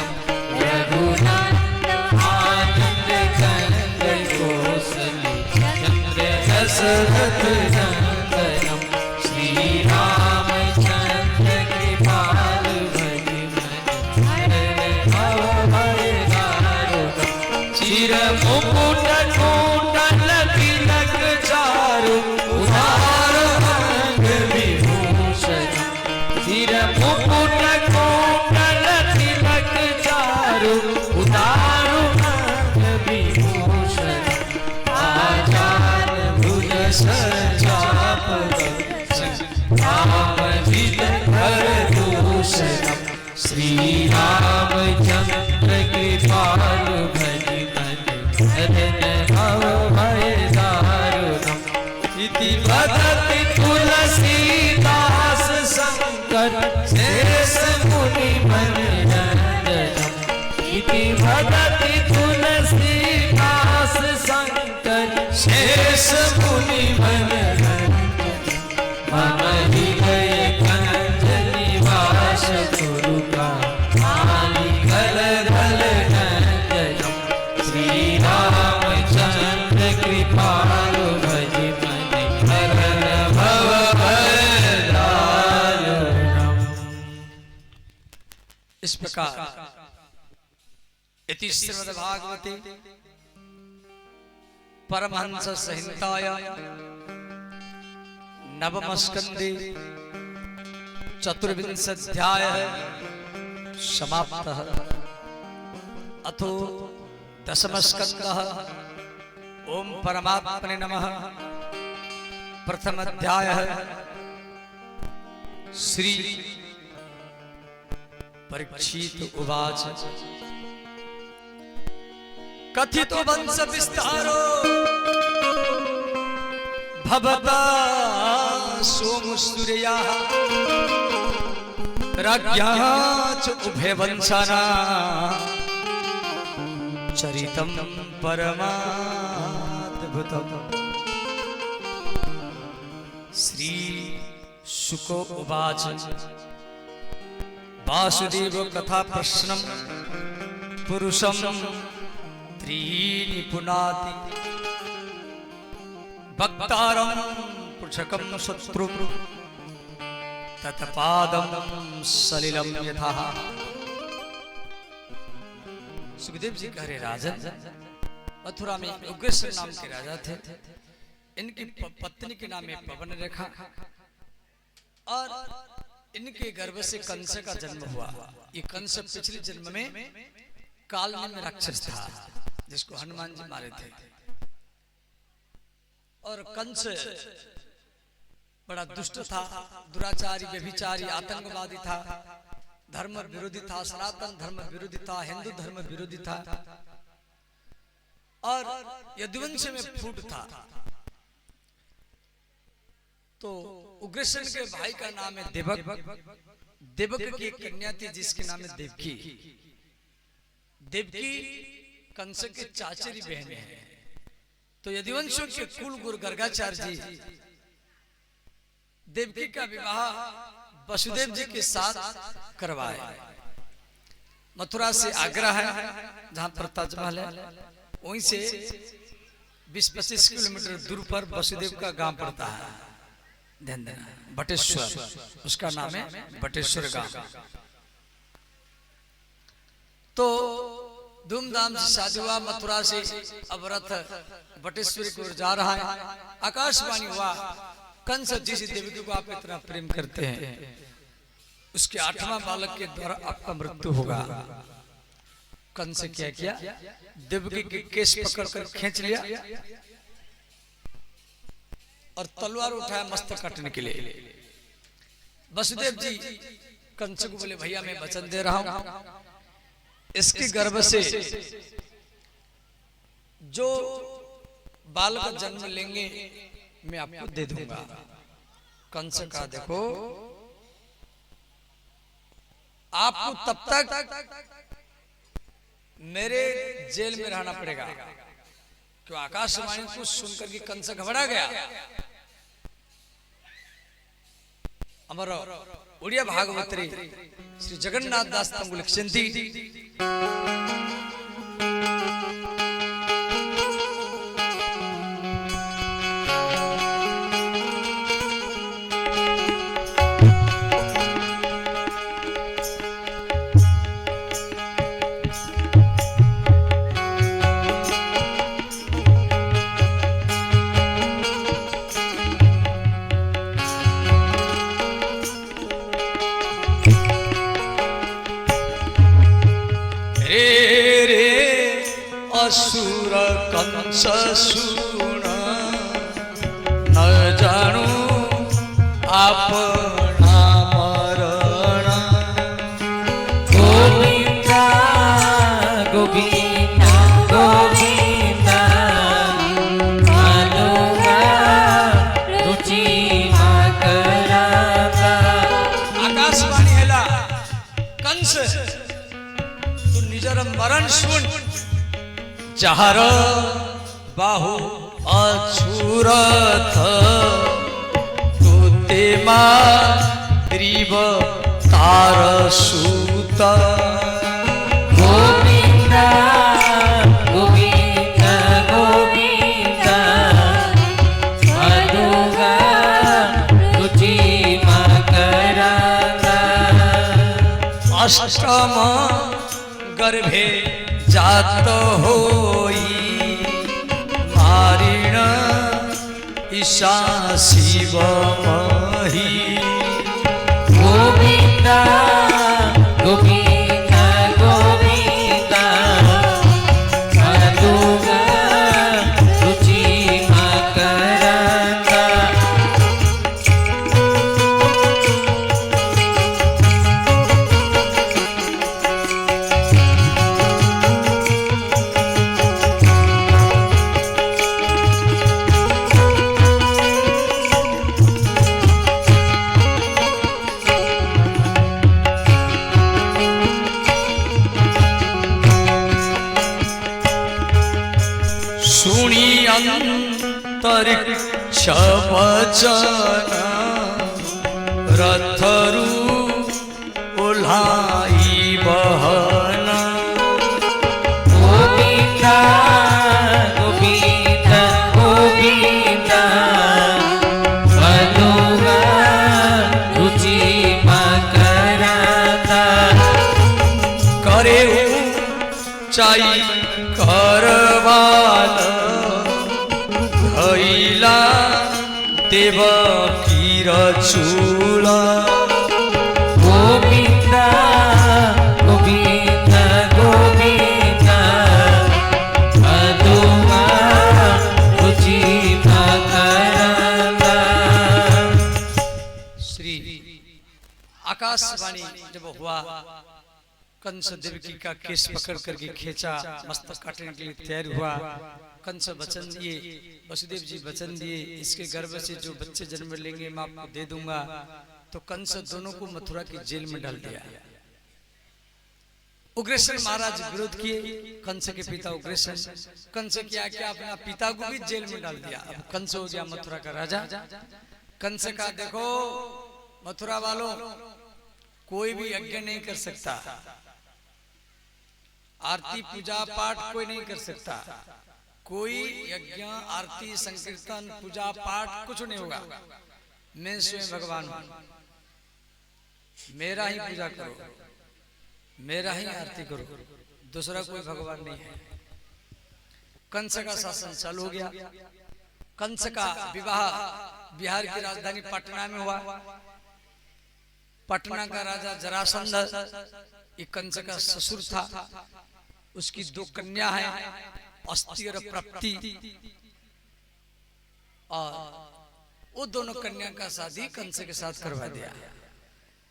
रघुनंदन आनंद कंद कौसल्य चंद्र दशरथ नंदनम श्री रामचंद्र कृपालु भज मन हरण भव भय दारुणम चिर मुकुट कुंडल तिलक चारु उदार अंग विभूषणम चिर मुकुट कुंडल तिलक चारु उदार अंग विभूषणम आचार भुज सचाप रामजित भर दूषणम श्री रामचंद्र कृपालु भज मन हरण भव भय दारुणम इति वदति तुलसीदास शंकर शेष मुनि मनरंजनम इति वदति तुलसीदास शंकर शेष मुनि मनरंजनम मम हृदय कंज निवास गुरुका माली गल गल नंदनम श्री रामचंद्र कृपालु भज मन हरण भव भय दारुणम। इस प्रकार इति श्रीमद्भागवते परमहंस संहितायां नवम स्कंदे चतुर्विंशाध्याय समाप्तः। अथो दशम स्कंदः ओम परमात्मने नमः। प्रथम अध्याय श्री परीक्षित उवाच कथितो वंश विस्तारो भवता सोमसूर्या राज्ञा च उभय वंशाना चरितं परमाद्भुतम्। श्री शुको उवाच वासुदेव कथा प्रश्नम पुरुषम त्रीणि पुनाति भक्तारं पुच्छकं शत्रु तत्पादं सलिलं यथा। सुखदेव जी कह रहे राजन, मथुरा में उग्रसेन नाम के राजा थे। इनकी पत्नी के नाम है पवन रेखा और इनके गर्भ से कंस का जन्म हुआ। ये कंस पिछले जन्म में कालनेमी में राक्षस था जिसको हनुमान जी मारे थे। और कंस बड़ा दुष्ट था, दुराचारी, व्यभिचारी, आतंकवादी था, धर्म विरोधी था, सनातन धर्म विरोधी था, हिंदू धर्म विरोधी था और यदुवंश में फूट था। तो उग्रसेन के भाई का नाम है देवक। देवक की एक कन्या थी जिसके नाम है देवकी। देवकी कंस के चाचरी बहन है। तो यदुवंशों के कुल गुरु गर्गाचार्य जी देवकी का विवाह वसुदेव जी के साथ करवाए। मथुरा से आगरा है जहां पर ताजमहल है, वहीं से 20-25 किलोमीटर दूर पर वसुदेव का गांव पड़ता है। ध्यान देना, बटेश्वर उसका नाम है, बटेश्वर गांव। तो धूमधाम से शादी हुआ। मथुरा से अब रथ बटेश्वरी की ओर जा रहा है। आकाशवाणी हुआ, कंस जिस देवकी को आप इतना प्रेम करते हैं उसके 8वां बालक के द्वारा आपका मृत्यु होगा। कंस क्या किया, देवकी के केस पकड़कर खींच लिया और तलवार उठाया मस्तक काटने के लिए। वसुदेव जी कंस को बोले, भैया मैं वचन दे रहा हूं, इसके गर्भ से जो बालक जन्म लेंगे मैं आपको दे दूंगा। कंस का देखो, आपको तब तक मेरे जेल में रहना पड़ेगा। क्यों? आकाशवाणी को सुनकर के कंस घबरा गया। अमर उड़िया भागवतरी श्री जगन्नाथ दास तंगु लिखिसंती। असुर कंस सुन न जानू अपना मरण। गोविंदा गोविंदा गोविंदा मालूमा रुचि माकराता। आकाशवाणी हेला, कंस तू निजर मरण सुन। जहर बाहु अछूरथ तोते मारिब तार सूत। गोविंदा गोविंदा गोविंदा मालूमा रुचि माकराता। अष्टम गर्भे जात होई मारिण ईशा शिव मही। गोविंदा गोविंदा गोविंदा मालूमा रुचि माकराता। सुनी अंतरिक्ष वचन रथरु ओल्हाई बहन। गोविंदा गोविंदा गोविंदा जाई करवाल धैला देवकी चूला गोविंदा गोविंदा गोविंदा मधुमा रुचि मकरंदा। श्री आकाशवाणी जब हुआ, कंस देवकी का केस पकड़ करके खींचा, मस्तक काटने के लिए तैयार हुआ। कंस वचन दिए, वसुदेव जी वचन दिए, इसके गर्भ से जो बच्चे जन्म लेंगे मैं आपको दे दूंगा। तो कंस दोनों को मथुरा की जेल में डाल दिया। उग्रसेन महाराज विरोध किए, कंस के पिता उग्रसेन। कंस क्या किया, अपना पिता को भी जेल में डाल दिया। अब कंस हो गया मथुरा का राजा। कंस का देखो मथुरा वालों, कोई भी यज्ञ नहीं कर सकता, आरती पूजा पाठ कोई नहीं कर सकता, कोई यज्ञ आरती संकीर्तन पूजा पाठ कुछ नहीं होगा। मैं स्वयं भगवान हूं, मेरा ही पूजा करो, मेरा ही आरती करो, दूसरा कोई भगवान नहीं है। कंस का शासन चालू हो गया। कंस का विवाह बिहार की राजधानी पटना में हुआ। पटना का राजा जरासंध ये कंस का ससुर था। उसकी दो कन्या है, अस्ति और प्राप्ति, और वो दोनों कन्या का शादी कंस के साथ करवा दिया।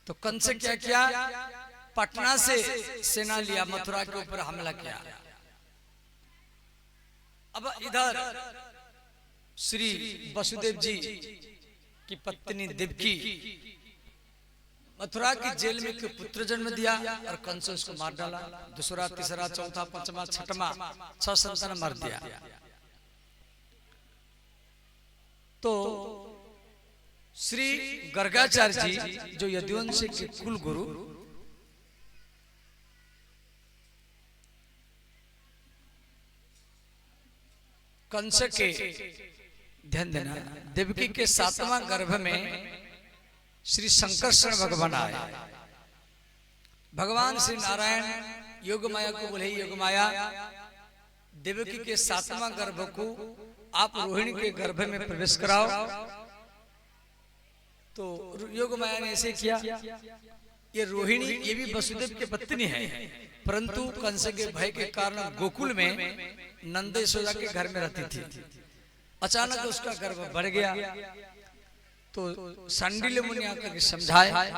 तो कंस क्या किया, पटना से सेना लिया, मथुरा के ऊपर हमला किया। अब इधर श्री वसुदेव जी की पत्नी देवकी मथुरा की जेल में के पुत्र जन्म दिया और कंस उसको मार डाला। दूसरा तीसरा चौथा पांचवा छठवा 6 संतान मार दिया। तो श्री गर्गाचार्य जी जो यदुवंश के कुल गुरु, कंस के ध्यान देना, देवकी के 7वां गर्भ में श्री शंकरषण भगवान आए। भगवान श्री नारायण योग माया को बोले, योग माया देवकी के 7वां गर्भ को आप रोहिणी के गर्भ में प्रवेश कराओ। तो योग माया ने ऐसे किया। ये रोहिणी ये भी वसुदेव की पत्नी है, परंतु कंस के भय के कारण गोकुल में नंद यशोदा के घर में रहती थी। अचानक उसका गर्भ बढ़ गया। तो सांडिल्य मुनि आकर के समझाए।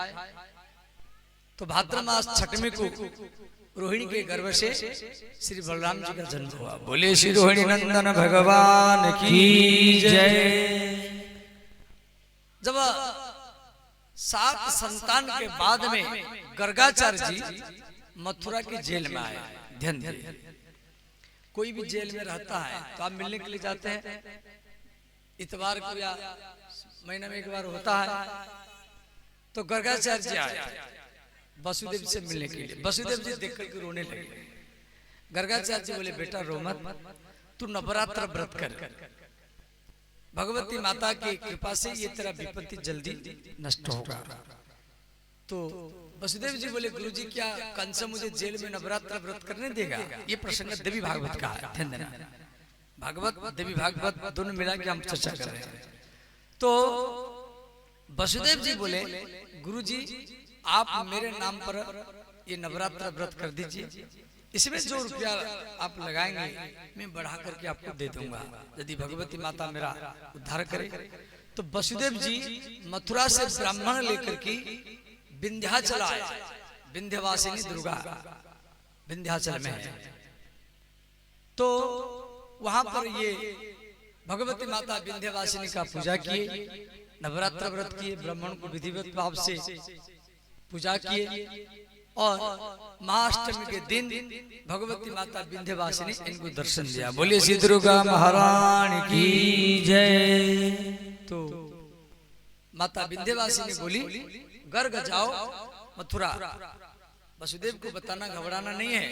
तो भाद्र मास छठवीं को रोहिणी के गर्भ से श्री बलराम जी का जन्म हुआ। बोले श्री रोहिणी नंदन भगवान की जय। जब 7 संतान के बाद में गर्गाचार्य जी मथुरा की जेल में आए। ध्यान दिए, कोई भी जेल में रहता है तो आप मिलने के लिए जाते हैं, इतवार को या महीना में एक बार होता है। तो गर्गाचार्य जी आए वसुदेव से मिलने के लिए। वसुदेव जी देख करके रोने लगे। गर्गाचार्य जी बोले, बेटा रो मत, तू नवरात्र व्रत कर, भगवती माता की कृपा से ये तेरा विपत्ति जल्दी नष्ट होगा। तो वसुदेव जी बोले, गुरुजी क्या कंस मुझे जेल में नवरात्र व्रत करने देगा? ये प्रसंग देवी भागवत का है, ध्यान देना। भागवत देवी भागवत दोनों मिला के हम चर्चा कर रहे हैं। तो वसुदेव जी बोले, गुरुजी आप मेरे नाम पर ये नवरात्र व्रत कर दीजिए, इसमें जो रुपया आप लगाएंगे मैं बढ़ा करके आपको दे दूंगा, यदि भगवती माता मेरा उद्धार करे। तो वसुदेव जी मथुरा से ब्राह्मण लेकर के विंध्याचल आए। विंध्यवासिनी दुर्गा विंध्याचल में है। तो वहां पर ये भगवती माता विंध्यवासिनी का पूजा किए, नवरात्र व्रत किए, ब्राह्मण को विधिवत भाव से पूजा किए। और महाअष्टमी के दिन भगवती माता विंध्यवासिनी इनको दर्शन दिया। बोलिए श्री दुर्गा महारानी की जय। तो माता विंध्यवासिनी बोली, गर्ग जाओ मथुरा, वसुदेव को बताना घबराना नहीं है,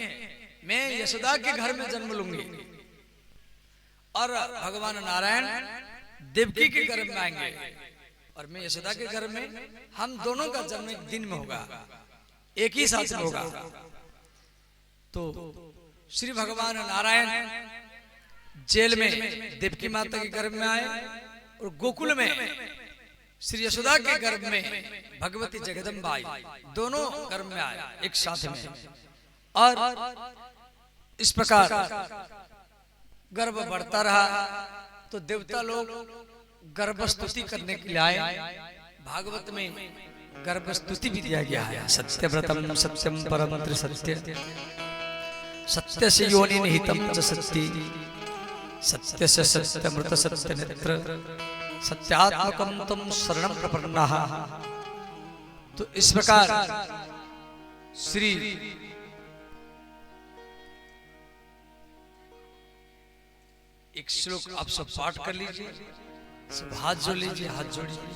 मैं यशोदा के घर में जन्म लूंगी और भगवान नारायण देवकी के घर में आएंगे और मैं यशोदा के घर में, हम दोनों का जन्म एक दिन में होगा, एक ही साथ में होगा। तो श्री भगवान नारायण जेल में देवकी माता के गर्भ में आए और गोकुल में श्री यशोदा के गर्भ में भगवती जगदम्बा आई, दोनों गर्भ में आए एक साथ में। और इस प्रकार गर्भ बढ़ता रहा तो देवता लोग गर्भ स्तुति करने के लिए आए। भागवत में गर्भ स्तुति भी दिया गया है। सत्यव्रतम सत्यम परम त्रिसत्य सत्य से योनि निहितम च सत्य सत्य से सत्यमृत सत्य नेत्र सत्यात्मकम तम शरणं प्रपन्नाः। तो इस प्रकार श्री एक श्लोक आप सब पाठ कर लीजिए, सब हाथ जोड़ लीजिए, हाथ जोड़िए,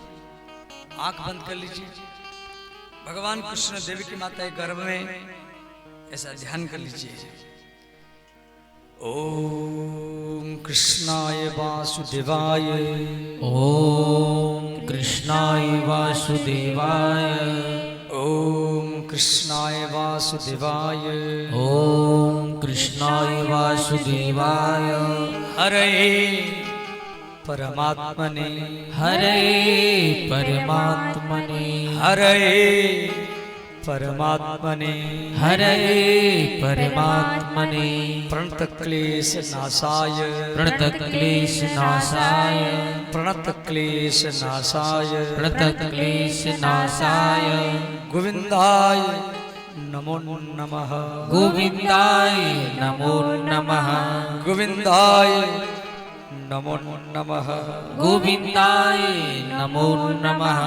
आंख बंद कर लीजिए। भगवान कृष्ण देवी की माता के गर्भ में ऐसा ध्यान कर लीजिए। ओम कृष्णाय वासुदेवाय ओम कृष्णाय वासुदेवाय ओम कृष्णाय वासुदेवाय ओम कृष्णाय वासुदेवाय हरे परमात्मने हरे परमात्मने हरे परमात्मने हरे परमात्मने प्रणतक्लेश नाशाय प्रणतक्लेश नाशाय प्रणतक्लेश नाशाय प्रणतक्लेश नाशाय गोविंदाय नमो नमः गोविंदाय नमो नमः गोविंदाय नमो नमः गोविंदाय नमो नमः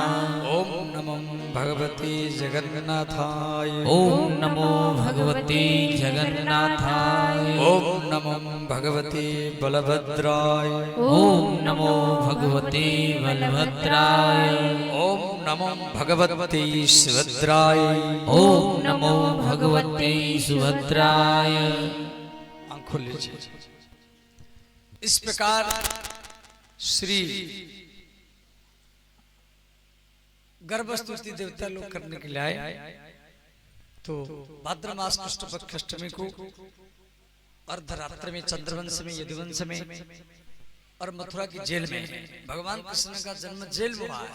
ओम नमो भगवते जगन्नाथाय ओम नमो भगवते जगन्नाथाय ओम नमो भगवते बलभद्राय ओम नमो भगवते बलभद्राय ओम नमो भगवते सुभद्राय ओम नमो भगवते सुभद्राय। आँख खोल लीजिए। इस प्रकार श्री गर्भस्तुति देवता लोग करने के लिए आए। तो भाद्र मास कृष्ण पक्ष अष्टमी को अर्धरात्र में चंद्रवंश में यदुवंश में और मथुरा की जेल में भगवान कृष्ण का जन्म जेल में हुआ है।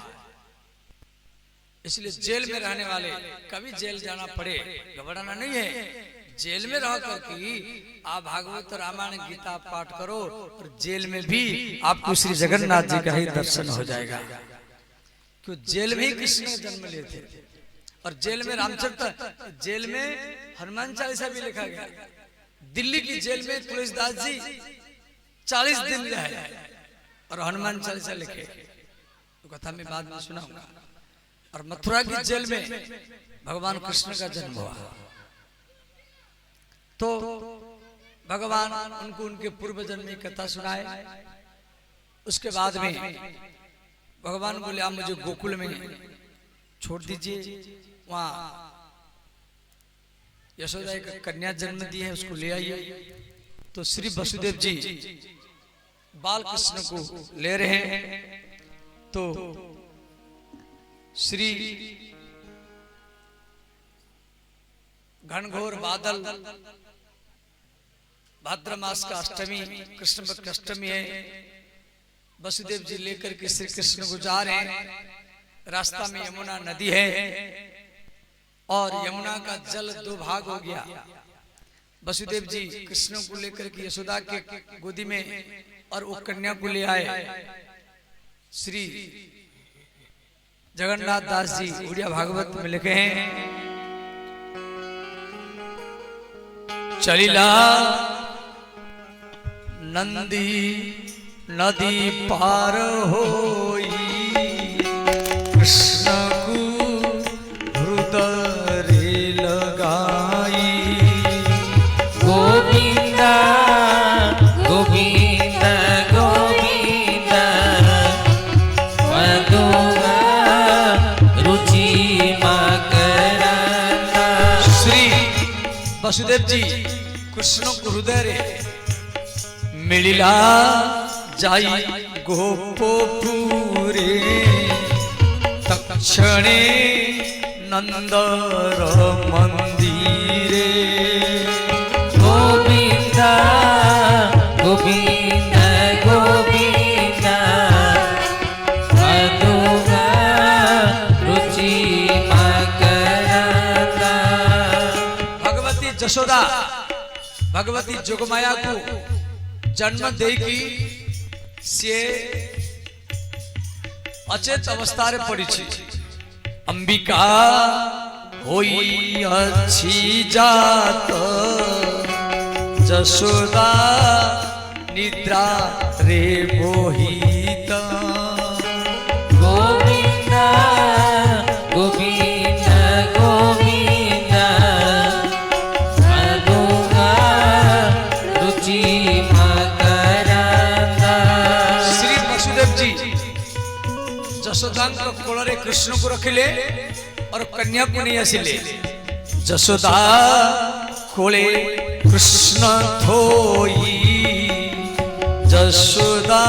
इसलिए जेल में रहने वाले कभी जेल जाना पड़े घबराना नहीं है। जेल में रह करके आप भागवत रामायण गीता पाठ करो और जेल में भी आपको श्री जगन्नाथ जी का ही दर्शन हो जाएगा। क्यों जेल में ही कृष्ण ने जन्म लिए थे और जेल में रामचरित, जेल में हनुमान चालीसा भी लिखा गया। दिल्ली की जेल में तुलसीदास जी 40 दिन रहे और हनुमान चालीसा लिखे। तो कथा में बाद में सुनाऊंगा। और मथुरा की जेल में भगवान कृष्ण का जन्म हुआ। तो भगवान उनको उनके पूर्व जन्म की कथा सुनाए। उसके बाद में भगवान बोले आप मुझे गोकुल में छोड़ दीजिए, वहां यशोदा एक कन्या जन्म दी है, उसको ले आइए। तो श्री वसुदेव जी बाल कृष्ण को ले रहे हैं। तो श्री घनघोर बादल, भाद्र मास का अष्टमी कृष्ण पक्ष अष्टमी है। वसुदेव जी लेकर के श्री कृष्ण को जा रहे हैं। रास्ता में यमुना नदी है और यमुना का जल 2 भाग हो गया। वसुदेव जी कृष्ण को लेकर के यशोदा के गोदी में और वो कन्या को ले आए। श्री जगन्नाथ दास जी उड़िया भागवत में लिखे हैं, चलिला नंदी नदी पार होई कृष्ण को हृदय लगाई। गोविंदा गोविंदा गोविंदा मधुर रुचि मकरंदा। श्री वसुदेव जी कृष्ण को हृदय रे मिलिला जाई गोपपुरे तक्षणे नंदर मंदिरे। गोविंदा गोविंद गोविंद मधुग रुचि मकरंद। भगवती जशोदा भगवती जोगमाया को जन्म देकी से अचेत अवस्था रे पड़ी छी। अंबिका होई अच्छी जात जशोदा निद्रा रे मोहित। गोविंद गोविंद गोविंद मधुग रुचि मकरंद। श्री वसुदेव जी जशोदा कोल रे कृष्ण को रखिले और कन्या को नहीं आसिले। जशोदा कोले कृष्ण थोई जशोदा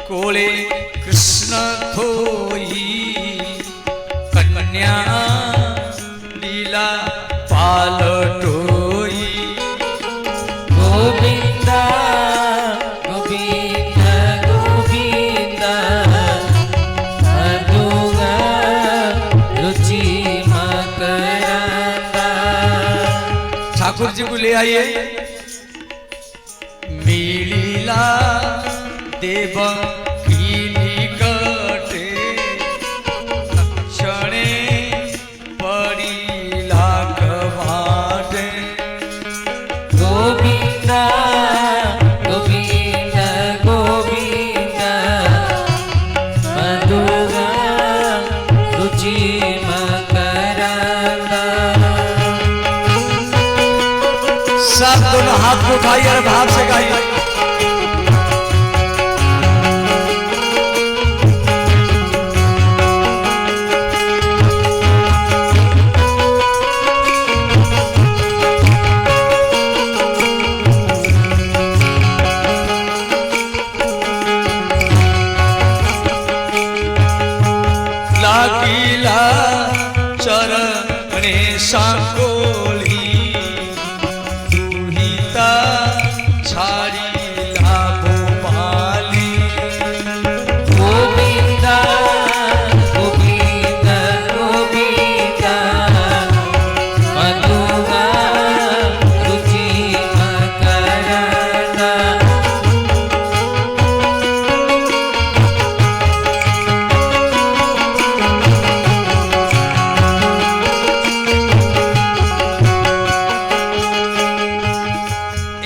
कोले कृष्ण थोई कन्या लीला पालटोई। गोविंद गोविंद गोविंद मधुग रुचि मकरंद। ठाकुर जी को ले आइए। मिलीला देव की निकटे क्षणे पड़ी लाग भाटे। गोविंद गोविंद गोविंद मधुग रुचि मकरंद। सब दोनों हाथ को उठाइए और भाव से गाइए। लागिला चरणे सांकोली दुहिता छाड़ीला भोपाली। गोविंद गोविंद गोविंद मधुग रुचि मकरंद।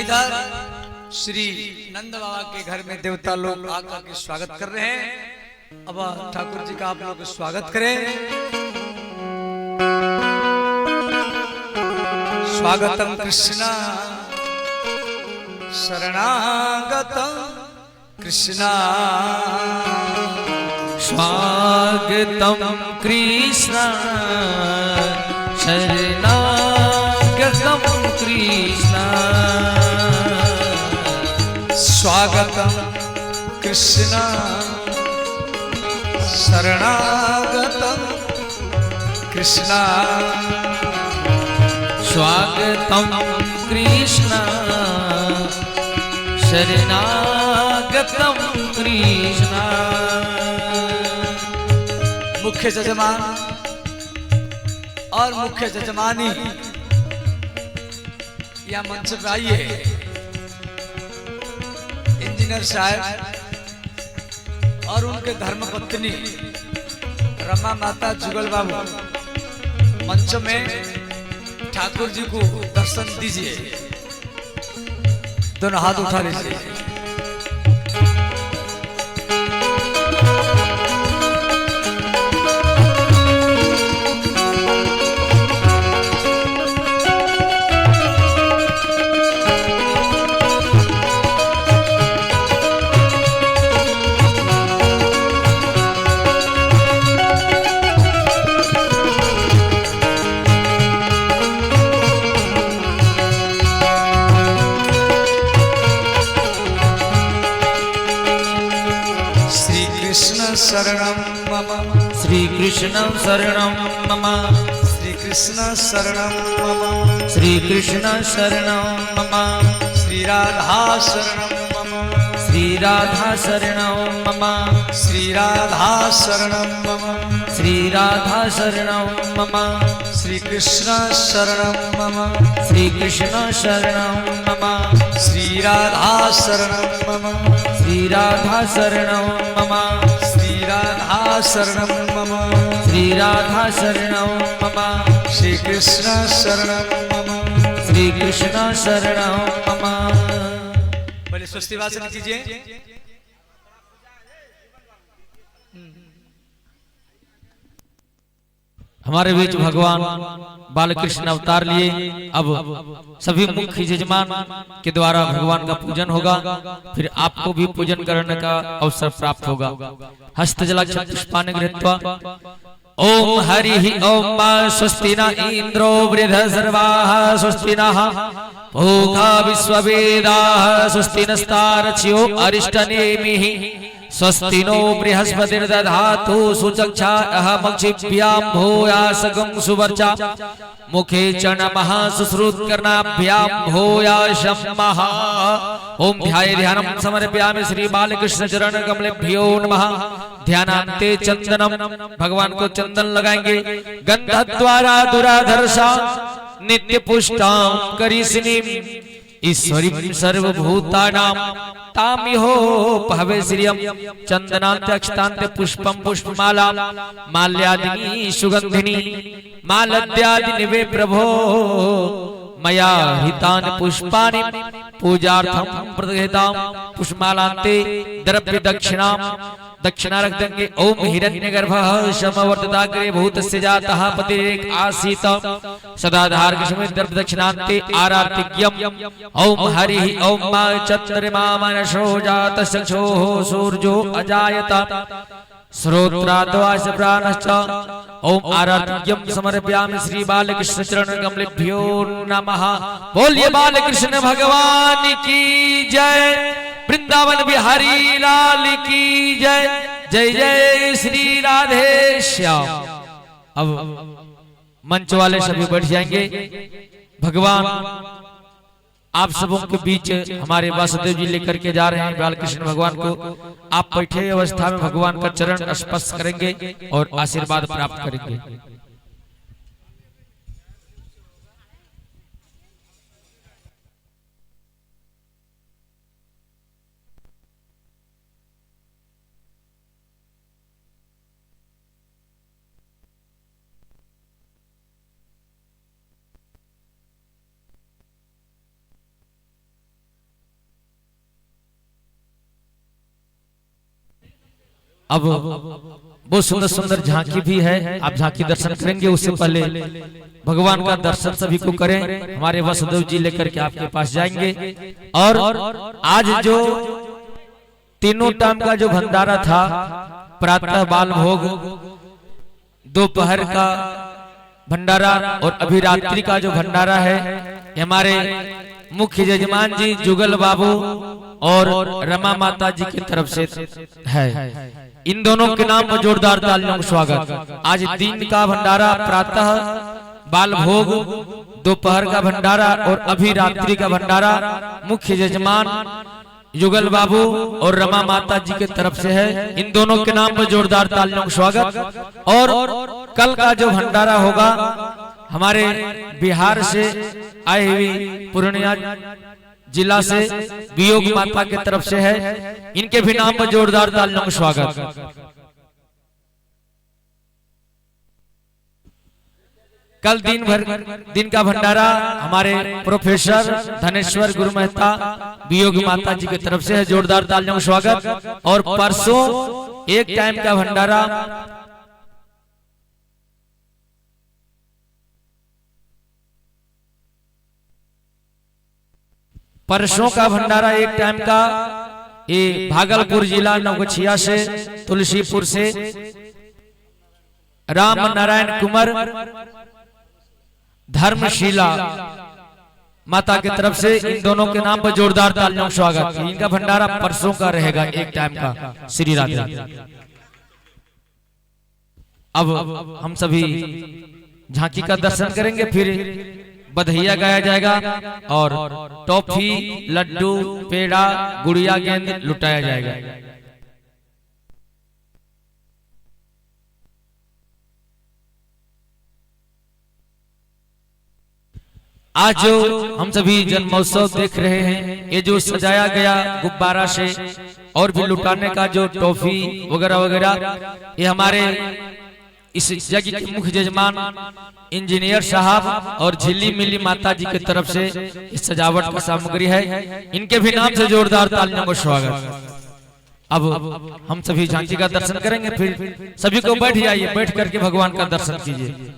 इधर श्री नंद बाबा के घर में देवता लोग आकर के स्वागत कर रहे हैं। अब ठाकुर जी का आप लोग स्वागत करें। स्वागतम कृष्णा शरणागतम कृष्णा। स्वागतम कृष्ण शरणागतम कृष्ण। स्वागतम कृष्णा शरणागतम कृष्णा। स्वागतम कृष्ण शरणागतम कृष्ण। मुख्य जजमान और मुख्य जजमानी या मंच पे आइए। इंजीनियर साहब और उनके धर्मपत्नी रमा माता जुगल बाबू मंच में ठाकुर जी को दर्शन दीजिए। दोनों हाथ उठा लीजिए। शरणं मम श्री कृष्ण शरणं मम श्री कृष्ण शरणं मम श्री कृष्ण शरणं मम श्री राधा शरणं मम श्री राधा शरणं मम श्री राधा शरणं मम श्री राधा शरणं मम श्री कृष्ण शरणं मम श्री कृष्ण शरणं मम श्री राधा शरणं मम श्री राधा शरणं मम श्री राधा शरणं मम श्री राधा शरणं मम श्री कृष्ण शरणं मम श्री कृष्ण शरणं मम। बोले स्वस्ति वाचन कीजिए। हमारे बीच भगवान बालकृष्ण अवतार लिए। अब सभी मुख्य यजमान के द्वारा भगवान का पूजन होगा, फिर आपको भी पूजन करने का अवसर प्राप्त होगा। हस्तजलाक्षर पुष्पाणि गृहीत्वा ओम हरि ओम स्वस्ति न इंद्रो वृद्धसर्वाः स्वस्ति नः पूषा विश्ववेदाः स्वस्ति नस्तार्क्ष्यो अरिष्टनेमिः स्वस्ति नो बृहस्पतिर्दधातु सुचक्षायामक्षिभ्यां भूयासगं सुवर्चा मुखे च नमः सुश्रुतकर्णाभ्यां भूयासं नमः। ओम ध्याये ध्यानं समर्पयामि श्री बालकृष्ण चरण कमलेभ्यो नमः। ध्यानान्ते चंदनम, भगवान को चंदन लगाएंगे। गंधद्वारा दुराधर्षा नित्य पुष्टां करिष्णीं ईश्वरी सर्वभूतानां तामिहो भवे श्रियं। चंदनांते अक्षतांते पुष्पम पुष्पमाला माल्यादिनी सुगंधिनी मालद्यादि निवे प्रभो मया हितानि पुष्पाणि पूजार्थं प्रदहितां। पुष्पमालांते द्रव्य दक्षिणा रख देंगे। ओम हिरण्यगर्भः समवर्तताग्रे भूतस्य जातः पतिरेक आसीत सदाधार कृष्ण द्रव्य दक्षिणान्ते आरातिज्ञम्। ओम हरि ओम चतुर्मा मनसो जातश्चक्षुः सूर्यो अजायत श्रोत्राद्वास प्राणश्च। ओम आरातिज्ञम् समर्पयामि श्री बालकृष्ण चरण कमलेभ्यो नमः। बोलिए बालकृष्ण भगवान की जय, वृंदावन बिहारी लाल की जय। जय जय श्री राधे श्याम। अब मंच वाले सभी बैठ जाएंगे। भगवान आप सबों के बीच हमारे वासुदेव जी लेकर के जा रहे हैं बालकृष्ण भगवान को। आप बैठे अवस्था में भगवान का चरण स्पर्श करेंगे और आशीर्वाद प्राप्त करेंगे। अब बहुत सुंदर सुंदर झांकी भी है, आप झांकी दर्शन करेंगे। उससे पहले भगवान का दर्शन सभी को करें। हमारे वासुदेव जी लेकर के आपके पास जाएंगे। और आज जो तीनों टाइम का जो भंडारा था, प्रातः बाल भोग, दोपहर का भंडारा और अभी रात्रि का जो भंडारा है, हमारे मुख्य यजमान जी जुगल बाबू और रमा माता जी की तरफ से है। इन दोनों के नाम पर जोरदार तालियों का स्वागत। आज दिन का भंडारा, प्रातः बाल भोग, दोपहर का भंडारा और अभी रात्रि का भंडारा मुख्य यजमान जुगल बाबू और रमा माता जी के तरफ से है। इन दोनों के नाम पर जोरदार तालियों का स्वागत। और कल का जो भंडारा होगा हमारे बिहार से आई हुई पूर्णिया जिला से वियोग माता की तरफ से है। इनके भी नाम पर जोरदार तालियों का स्वागत। कल दिन का भंडारा हमारे प्रोफेसर धनेश्वर गुरु मेहता वियोग माता जी की तरफ से है। जोरदार तालियों का स्वागत। और परसों एक टाइम का भंडारा एक टाइम का ये भागलपुर जिला नवगछिया से, तुलसीपुर से राम नारायण कुमार धर्मशिला माता की तरफ से, इन दोनों के नाम पर जोरदार तालियों का स्वागत। इनका भंडारा परसों का रहेगा एक टाइम का। श्री राधे। अब हम सभी झांकी का दर्शन करेंगे, फिर बधाइया गाया जाएगा और टॉफी, लड्डू, पेड़ा, गुड़िया, गेंद लुटाया जाएगा। आज जो हम सभी जन्म महोत्सव देख रहे हैं, ये जो सजाया गया गुब्बारा से और भी लुटाने का जो टॉफी वगैरह वगैरह, ये हमारे इस यज्ञ के मुख्य यजमान इंजीनियर साहब और झिल्ली मिली माता जी की तरफ से इस सजावट का सामग्री है। इनके भी नाम से जोरदार तालियों का स्वागत। अब हम सभी झांकी का दर्शन करेंगे, फिर सभी को बैठ जाइए, बैठ करके भगवान का दर्शन कीजिए।